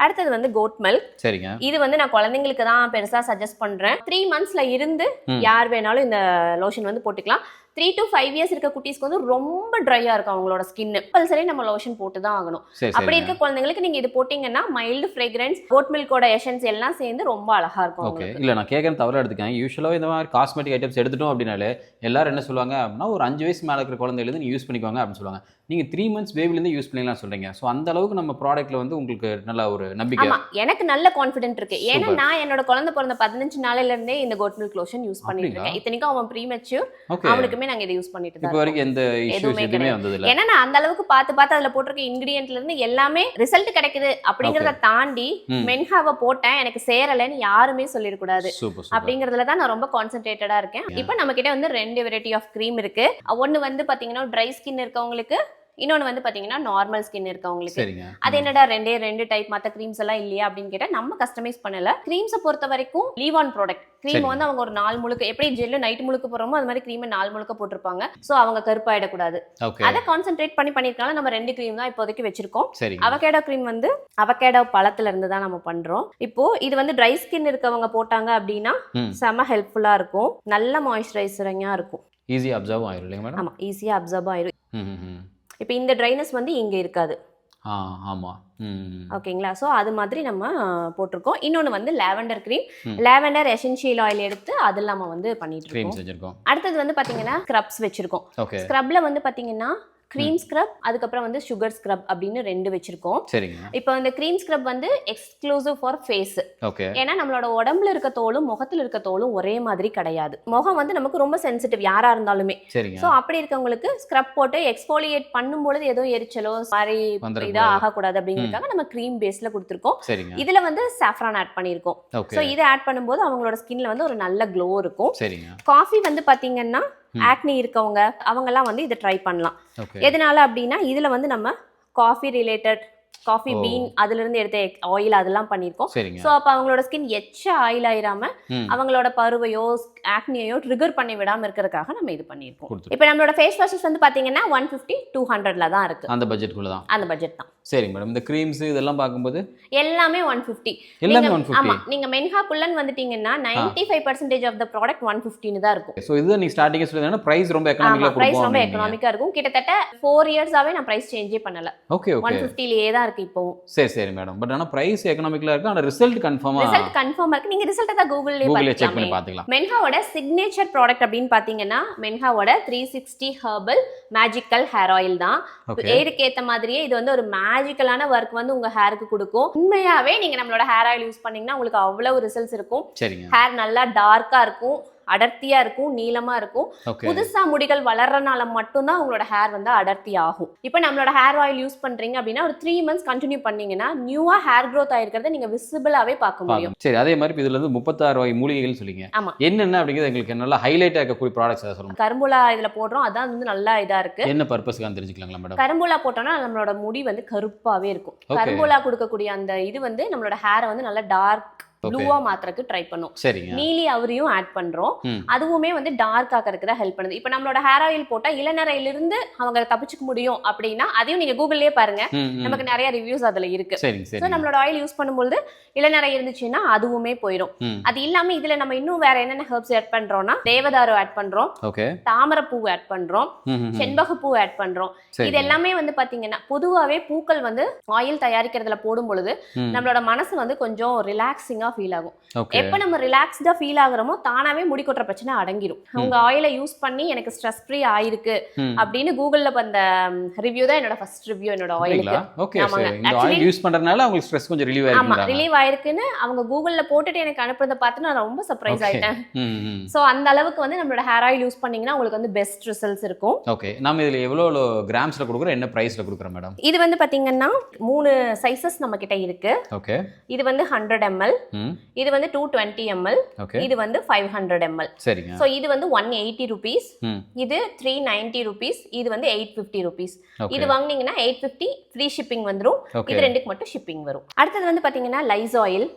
அடுத்தது வந்து கோட் மில்க். சரிங்க. இது வந்து நான் குழந்தைங்களுக்கு தான் பெருசா சஜஸ்ட் பண்றேன். 3 மந்த்ஸ்ல இருந்து யார் வேணாலும் இந்த லோஷன் வந்து போட்டுக்கலாம். 3 to 5 இயர்ஸ் இருக்க குட்டீஸ்க்கு வந்து ரொம்ப ட்ரையா இருக்கும் அவங்களோட ஸ்கின், கம்பல்சரி நம்ம லோஷன் போட்டு தான் ஆகணும். அப்படி இருக்க குழந்தைங்களுக்கு நீங்க இது போட்டீங்கன்னா மைல்டு ஃப்ரேக்ரன்ஸ், கோட் மில்கோட எசன்ஸ் எல்லாம் சேர்ந்து ரொம்ப அழகா இருக்கும். ஓகே. இல்ல நான் கேட்கறேன் தவறா எடுத்துக்கேன். யூசுவலாக இந்த மாதிரி காஸ்மெட்டிக் ஐட்டம்ஸ் எடுத்துட்டோம் அப்படின்னாலே எல்லாரும் என்ன சொல்லுவாங்க அப்படின்னா ஒரு 5 வயசு மேலே இருக்கிற குழந்தையில இருந்து நீ யூஸ் பண்ணிக்குவாங்க அப்படின்னு சொல்லுவாங்க. நீங்க 3 months பேபில இருந்து யூஸ் பண்ணலாம் சொல்றீங்க. சோ அந்த அளவுக்கு நம்ம ப்ராடக்ட்ல வந்து உங்களுக்கு நல்ல ஒரு நம்பிக்கை. ஆமா, எனக்கு நல்ல கான்ஃபிடென்ட் இருக்கு. ஏன்னா நான் என்னோட குழந்தை பிறந்த 15 நாளையில இருந்தே இந்த கோட் மில்க் லோஷன் யூஸ் பண்ணிட்டு இருக்கேன். இத்தனைக்கும் அவன் ப்ரீமெச்சூர், அவனுக்குமே நாங்க இதை யூஸ் பண்ணிட்டு தான். இப்போ வரைக்கும் எந்த இஷ்யூஸ் எதுவுமே வந்தது இல்ல. ஏன்னா நான் அந்த அளவுக்கு பார்த்து அதுல போட்டிருக்க இன்கிரிடியன்ட்ல இருந்து எல்லாமே ரிசல்ட் கிடைக்குது அப்படிங்கறத தாண்டி மென்ஹாவை போட்டேன் எனக்கு சேரலைன்னு யாருமே சொல்லிடக்கூடாது அப்படிங்கறதுல தான் நான் ரொம்ப கான்சென்ட்ரேட்டடா இருக்கேன். இப்போ நம்ம கிட்ட வந்து 2 வெரைட்டி ஆஃப் க்ரீம் இருக்கு. ஒன்னு வந்து பாத்தீங்கன்னா ட்ரை ஸ்கின் இருக்கவங்களுக்கு, இன்னொன்று வந்து பார்த்தீங்கன்னா நார்மல் ஸ்கின் இருக்கவங்களுக்கு. அது என்னடா ரெண்டு டைப் மற்ற க்ரீம்ஸ் எல்லாம் இல்லையா அப்படின்னு கேட்டால் நம்ம கஸ்டமைஸ் பண்ணல. க்ரீம்ஸை பொறுத்த வரைக்கும் லீவ் ஆன் ப்ராடக்ட். க்ரீம் வந்து அவங்க ஒரு நாள் முழுக்க எப்படி ஜெல்லு நைட் முழுக்க போறோமோ அது மாதிரி க்ரீமை நாள் முழுக்க போட்டிருப்பாங்க. ஸோ அவங்க கருப்பாயிடக்கூடாது. அதை கான்சென்ட்ரேட் பண்ணிருக்காங்க. நம்ம 2 க்ரீம் தான் இப்போதைக்கு வச்சிருக்கோம். அவகேடோ க்ரீம் வந்து அவகேடோ பழத்துல இருந்து தான் நம்ம பண்றோம். இப்போ இது வந்து ட்ரை ஸ்கின் இருக்கவங்க போட்டாங்க அப்படின்னா செம ஹெல்ப்ஃபுல்லா இருக்கும். நல்ல மாய்ஸ்சரைசரிங்கா இருக்கும். ஈஸியா அப்சர்வ் ஆயிரும் இல்லைங்க மேடம்? ஆமா, ஈஸியா அப்சர்வ் ஆயிரும். இப்போ இந்த ட்ரைனஸ் வந்து இங்க இருக்காது. ஆமா. ஓகேங்களா? ஸோ அது மாதிரி நம்ம போட்டிருக்கோம். இன்னொன்று வந்து lavender cream, lavender essential oil எடுத்து அது நம்ம வந்து பண்ணிட்டு இருக்கோம். அடுத்தது வந்து பாத்தீங்கன்னா ஸ்க்ரப்ஸ் வச்சிருக்கோம். ஸ்க்ரப்ல வந்து பாத்தீங்கன்னா க்ரீம் ஸ்க்ரப், அதுக்கப்புறம் வந்து சுகர் ஸ்க்ரப் அப்படின்னு 2 வச்சிருக்கோம். இப்போ இந்த க்ரீம் ஸ்க்ரப் வந்து எக்ஸ்க்ளூசிவ் ஃபார் ஃபேஸ். ஏன்னா நம்மளோட உடம்புல இருக்க தோலும் முகத்துல இருக்க தோலும் ஒரே மாதிரி கிடையாது. முகம் வந்து நமக்கு ரொம்ப சென்சிட்டிவ் யாரா இருந்தாலுமே. ஸோ அப்படி இருக்கவங்களுக்கு ஸ்க்ரப் போட்டு எக்ஸ்போலியேட் பண்ணும்பொழுது ஏதோ எரிச்சலோ மாதிரி இதா ஆகக்கூடாது அப்படிங்கிறதுக்காக நம்ம க்ரீம் பேஸ்ல கொடுத்துருக்கோம். இதுல வந்து சாஃப்ரான் ஆட் பண்ணியிருக்கோம். ஸோ இதை ஆட் பண்ணும்போது அவங்களோட ஸ்கின்ல வந்து ஒரு நல்ல க்ளோ இருக்கும். காஃபி வந்து பாத்தீங்கன்னா ஆக்னி இருக்கவங்க அவங்கெல்லாம் வந்து இதை ட்ரை பண்ணலாம். எதனால அப்படின்னா இதுல வந்து நம்ம காஃபி ரிலேட்டட் காஃபி பீன் அதுல இருந்து எடுத்த ஆயில் அதெல்லாம் பண்ணிருக்கோம். சோ அப்ப அவங்களோட ஸ்கின் எச்ச ஆயில் ஆயிராம அவங்களோட பருவையோ ஆக்னியோ ட்ரிகர் பண்ணி விடாம இருக்கிறதுக்காக நம்ம இது பண்ணிருக்கோம். இப்போ நம்மளோட ஃபேஸ் வாஷஸ் வந்து பாத்தீங்கன்னா 150-200ல தான் இருக்கு. அந்த பட்ஜெட்குள்ள தான். அந்த பட்ஜெட் தான். சரி மேடம், இந்த க்ரீம்ஸ் இதெல்லாம் பாக்கும்போது எல்லாமே 150. எல்லாமே 150. ஆமா, நீங்க மென்ஹா குள்ளன் வந்துட்டீங்கன்னா 95% ஆஃப் தி ப்ராடக்ட் 150 தான் இருக்கும். சோ இது நீங்க ஸ்டார்டிங் சொல்றதுனா பிரைஸ் ரொம்ப எகனாமிக்கலா கொடுப்போம். பிரைஸ் ரொம்ப எகனாமிக்கா இருக்கும். கிட்டத்தட்ட 4 இயர்ஸாவே நான் பிரைஸ் சேஞ்சே பண்ணல. ஓகே 150 லயே தான் இருக்கு இப்போ. சரி மேடம், பட் ஆனா பிரைஸ் எகனாமிக்கலா இருக்கு. ஆனா ரிசல்ட் கன்ஃபார்மா இருக்கு. நீங்க ரிசல்ட் தான் கூகுள்லயே செக் பண்ணி பாத்துக்கலாம். மென்ஹாவோட சிக்னேச்சர் ப்ராடக்ட் அப்படின்னு பாத்தீங்கன்னா மென்ஹாவோட 360 ஹெர்பல் மேஜிக்கல் ஹேர் ஆயில் தான். ஏருக்கு ஏத்த மாதிரியே இது வந்து ஒரு மேஜிக்கலான ஒர்க் வந்து உங்க ஹேருக்கு கொடுக்கும். உண்மையாவே நீங்க நம்மளோட ஹேர் ஆயில் யூஸ் பண்ணீங்கன்னா உங்களுக்கு அவ்வளவு ரிசல்ட்ஸ் இருக்கும். ஹேர் நல்லா டார்க்கா இருக்கும், அடர்த்தியா இருக்கும், நீளமா இருக்கும். புதுசா முடிகள் வளர்றனால மட்டும்தான் உங்களோட ஹேர் வந்து அடர்த்தி ஆகும். இப்போ நம்மளோட ஹேர் ஆயில் யூஸ் பண்றீங்க அப்படின்னா ஒரு 3 months கண்டினியூ பண்ணீங்கன்னா நியூவா ஹேர் growth ஆயிருக்கிறத நீங்க விசிபிளாவே பார்க்க முடியும். சரி, அதே மாதிரி இதுல இருந்து 36 வகை மூலிகைகள் சொல்லிங்க. என்னென்ன அப்படிங்கிறது எங்களுக்கு நல்லா ஹைலைட் ஆகக்கூடிய ப்ராடக்ட்ஸ் ஏதாவது சொல்லுங்க. கரும்புலா இதுல போடுறோம், அதான் வந்து நல்லா இதா இருக்கு. என்ன பர்பஸ்க்காக தெரிஞ்சுக்கலாங்களா மேடம்? கரும்புலா போட்டோம்னா நம்மளோட முடி வந்து கருப்பாவே இருக்கும். கரும்புலா கொடுக்கக்கூடிய அந்த இது வந்து நம்மளோட ஹேரை வந்து நல்லா டார்க் ப்ளூவா மாத்திரக்கு ட்ரை பண்ணும். நீலி அவரையும் ஆட் பண்றோம். அதுவுமே வந்து டார்க் ஆக்கிறதுக்கு ஹெல்ப் பண்ணுது. இப்போ நம்மளோட ஹேர் ஆயில் போட்டா இளநரையில இருந்து அவங்க தப்பிச்சுக்க முடியும் அப்படின்னா அதையும் நீங்க கூகுள்லயே பாருங்க, நமக்கு நிறைய ரிவ்யூஸ் அதுல இருக்கு. சோ நம்மளோட ஆயில் யூஸ் பண்ணும்போது இளநரை இருந்துச்சுன்னா அதுவுமே போயிடும். அது இல்லாம இதுல நம்ம இன்னும் வேற என்னென்ன ஹெர்ப்ஸ் ஆட் பண்றோம்னா தேவதாரு ஆட் பண்றோம், தாமரைப்பூ ஆட் பண்றோம், செண்பகப்பூ ஆட் பண்றோம். இது எல்லாமே வந்து பாத்தீங்கன்னா பொதுவாவே பூக்கள் வந்து ஆயில் தயாரிக்கிறதுல போடும் பொழுது நம்மளோட மனசு வந்து கொஞ்சம் ரிலாக்ஸிங்கா ஃபீல் ஆகும். எப்ப நம்ம ரிலாக்ஸ்டா ஃபீல் ஆகுறோமோ தானாவே முடி கொட்டுற பிரச்சனை அடங்கிடும். உங்க ஆயிலை யூஸ் பண்ணி எனக்கு ஸ்ட்ரெஸ் ஃப்ரீ ஆயிருக்கு அப்படின்னு கூகுள்ல வந்த ரிவ்யூ தான் என்னோட ஃபர்ஸ்ட் ரிவ்யூ என்னோட ஆயிலுக்கு. ஓகே, இந்த ஆயில் யூஸ் பண்றதுனால உங்களுக்கு ஸ்ட்ரெஸ் கொஞ்சம் ரிலீவ் ஆயிருக்கு. ஆமா, ரிலீவ் ஆயிருக்குன்னு அவங்க கூகுள்ல போட்டுட்டு எனக்கு அனுப்புறத பார்த்து நான் ரொம்ப சர்ப்ரைஸ் ஆயிட்டேன். சோ அந்த அளவுக்கு வந்து நம்மளோட ஹேர் ஆயில் யூஸ் பண்ணீங்கன்னா உங்களுக்கு வந்து பெஸ்ட் ரிசல்ட்ஸ் இருக்கும். ஓகே, நாம இதுல எவ்வளவு கிராம்ஸ்ல கொடுக்குறோம், என்ன பிரைஸ்ல கொடுக்குறோம் மேடம்? இது வந்து பாத்தீங்கன்னா 3 சைஸஸ் நம்ம கிட்ட இருக்கு. ஓகே, இது வந்து 100 ml, இது வந்து 220 ml, இது வந்து 500 ml. சரிங்க. சோ இது வந்து 180 rupees, இது 390 rupees, இது வந்து 850 rupees. இது வாங்குனீங்கன்னா 850 ஃப்ரீ ஷிப்பிங் வந்துரும். இது ரெண்டுக்கு மட்டும் ஷிப்பிங் வரும். அடுத்து வந்து பாத்தீங்கன்னா லைஸ் ஆயில்.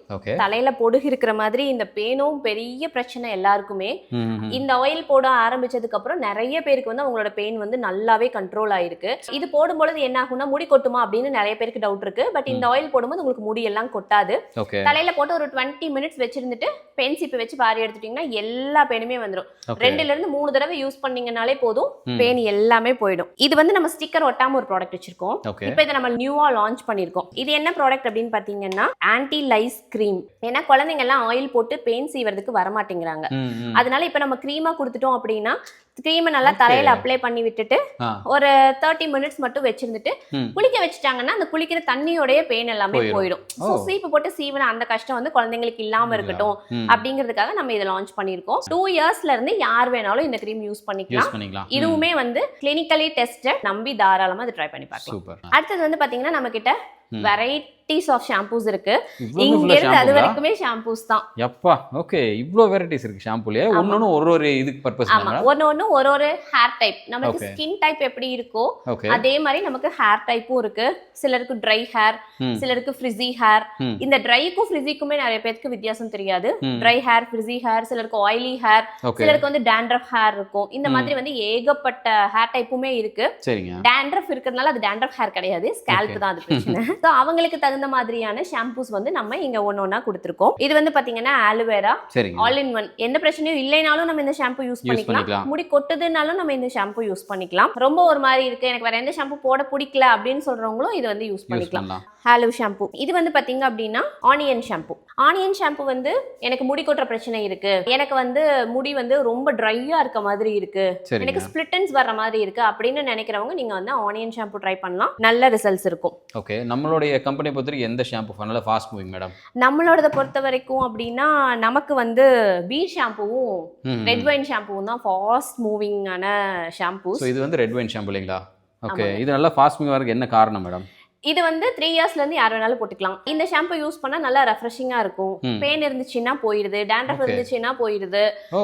தலையில பொடுகு இருக்கிற மாதிரி இந்த பேனும் பெரிய பிரச்சனை எல்லாருக்குமே. இந்த ஆயில் போட ஆரம்பிச்சதுக்கு அப்புறம் நிறைய பேருக்கு வந்து அவங்களோட பெயின் வந்து நல்லாவே கண்ட்ரோல் ஆயிருக்கு. இது போடும்போது என்ன ஆகும்னா முடி கொட்டுமா அப்படின்னு நிறைய பேருக்கு டவுட் இருக்கு. பட் இந்த ஆயில் போடும்போது உங்களுக்கு முடி எல்லாம் கொட்டாது. தலையில போட்டு ஒரு 20 minutes வச்சிருந்துட்டு பென் சீப்பு வச்சு வாரி எடுத்துட்டீங்கன்னா எல்லா பேனுமே வந்துடும். 2ல இருந்து 3 தடவை யூஸ் பண்ணீங்கனாலே போதும், பேன் எல்லாமே போயிடும். இது வந்து நம்ம ஸ்டிக்கர் ஒட்டாம ஒரு ப்ராடக்ட் வச்சிருக்கோம். இப்போ இதை நம்ம நியூவா லான்ச் பண்ணிருக்கோம். இது என்ன ப்ராடக்ட் அப்படின்னு பாத்தீங்கன்னா ஆன்டி லைஸ் கிரீம். ஏன்னா குழந்தைங்க எல்லாம் ஆயில் போட்டு பெயின் சீவறதுக்கு வர மாட்டேங்கிறாங்க. அதனால இப்ப நம்ம கிரீமா கொடுத்துட்டோம் அப்படின்னா கிரீமை நல்லா Okay. தலையில அப்ளை பண்ணி விட்டுட்டு ஆ. ஒரு 30 மினிட்ஸ் மட்டும் வச்சிருந்துட்டு ம். குளிக்க வச்சுட்டாங்கன்னா அந்த குளிக்கிற தண்ணியோடைய பெயின் எல்லாமே போயிடும். போயிடும். ஸோ ஓ. சீப்பு போட்டு சீவன அந்த கஷ்டம் வந்து குழந்தைங்களுக்கு இல்லாம இருக்கட்டும் ம். அப்படிங்கிறதுக்காக நம்ம இதை லான்ச் பண்ணியிருக்கோம். 2 இயர்ஸ்ல இருந்து யார் வேணாலும் இந்த கிரீம் யூஸ் பண்ணிக்கலாம். யூஸ் பண்ணிக்கலாம். இதுவுமே வந்து கிளினிக்கலி டெஸ்டட், நம்பி தாராளமா இதை ட்ரை பண்ணி பார்க்கலாம். சூப்பர். அடுத்தது வந்து பாத்தீங்கன்னா நம்ம கிட்ட வெரைட்டிஸ் ஆஃப் ஷாம்பூஸ் இருக்கு. இவ்வளவு இங்க full-ஆ இருந்து அது shampoo-ங்களா? வரைக்குமே ஷாம்பூஸ் தான். எப்பா ஓகே இவ்ளோ வெரைட்டிஸ் இருக்கு ஷாம்பூலயே. ஒன்னொன்னு ஒரு இதுக்கு பர்பஸ் ஆமா, ஒன்னு ஒரு ஹேர் டைப். நமக்கு Okay. ஸ்கின் டைப் எப்படி இருக்கோ ஓகே. அதே மாதிரி நமக்கு ஹேர் டைப்பும் இருக்கு. சிலருக்கு ட்ரை ஹேர், ம். சிலருக்கு ஃப்ரிஸி ஹேர். ம். இந்த ட்ரைக்கும் ஃப்ரிஸிக்குமே நிறைய பேருக்கு வித்தியாசம் தெரியாது. ம். ட்ரை ஹேர், ஃப்ரிஸி ஹேர், சிலருக்கு ஆயிலி ஹேர், ஓகே. சிலருக்கு வந்து டேண்ட்ரஃப் ஹேர் இருக்கும். இந்த மாதிரி வந்து ஏகப்பட்ட ஹேர் டைப்புமே இருக்கு. சரிங்க. டேண்ட்ரஃப் இருக்கிறதுனால அது டேண்ட்ரஃப் ஹேர் கிடையாது, ஸ்கேல்ப் தான் அது பிரச்சனை. ஸோ அவங்களுக்கு தகுந்த மாதிரியான ஷாம்பூஸ் வந்து நம்ம இங்க ஒன்னொன்னா கொடுத்துருக்கோம். இது வந்து பாத்தீங்கன்னா ஆலுவேரா சரிங்க. All in one. எந்த பிரச்சனையும் இல்லைனாலும் நம்ம இந்த ஷாம்பு யூஸ் பண்ணிக்கலாம். பண்ணிக்கலாம். முடி கொட்டுதுனாலும் நம்ம இந்த ஷாம்பு யூஸ் பண்ணிக்கலாம். ரொம்ப ஒரு மாதிரி இருக்கு, எனக்கு வேற எந்த ஷாம்பு போட பிடிக்கல அப்படின்னு சொல்றவங்களும் இது வந்து யூஸ் யூஸ் பண்ணிக்கலாம். பண்ணலாம். Halo shampoo. இது வந்து பாத்தீங்க அப்படின்னா ஆனியன் ஷாம்பு. ஆனியன் ஷாம்பு வந்து எனக்கு முடி கொட்டுற பிரச்சனை இருக்கு, எனக்கு வந்து முடி வந்து ரொம்ப ட்ரையா இருக்க மாதிரி இருக்கு, சரிங்க. எனக்கு ஸ்பிளிட்டன்ஸ் வர்ற மாதிரி இருக்கு அப்படின்னு நினைக்கிறவங்க நீங்க வந்து ஆனியன் ஷாம்பு ட்ரை பண்ணலாம். நல்ல ரிசல்ட்ஸ் இருக்கும். ஓகே. நம்மளுடைய கம்பெனி பொறுத்தவரைக்கும் எந்த ஷாம்பு நல்ல ஃபாஸ்ட் மூவிங் மேடம்? நம்மளோடத பொறுத்த வரைக்கும் அப்படின்னா நமக்கு வந்து பீ ஷாம்புவும் ம். ரெட் வைன் ஷாம்புவும் தான் ஃபாஸ்ட் மூவிங்கான ஷாம்பூஸ். ஸோ இது வந்து ரெட் வைன் ஷாம்பு இல்லைங்களா? ஓகே. இது நல்லா ஃபாஸ்ட் மூவிங் வரதுக்கு என்ன காரணம் மேடம்? இது வந்து 3 இயர்ஸ்ல இருந்து யார் வேணாலும் போட்டுக்கலாம். இந்த ஷாம்பு யூஸ் பண்ணா நல்லா ரெஃப்ரெஷிங்கா இருக்கும். ம். பெயின் இருந்துச்சுன்னா போயிடுது, டேண்ட்ரஃப் Okay. இருந்துச்சுன்னா போயிடுது, ஓ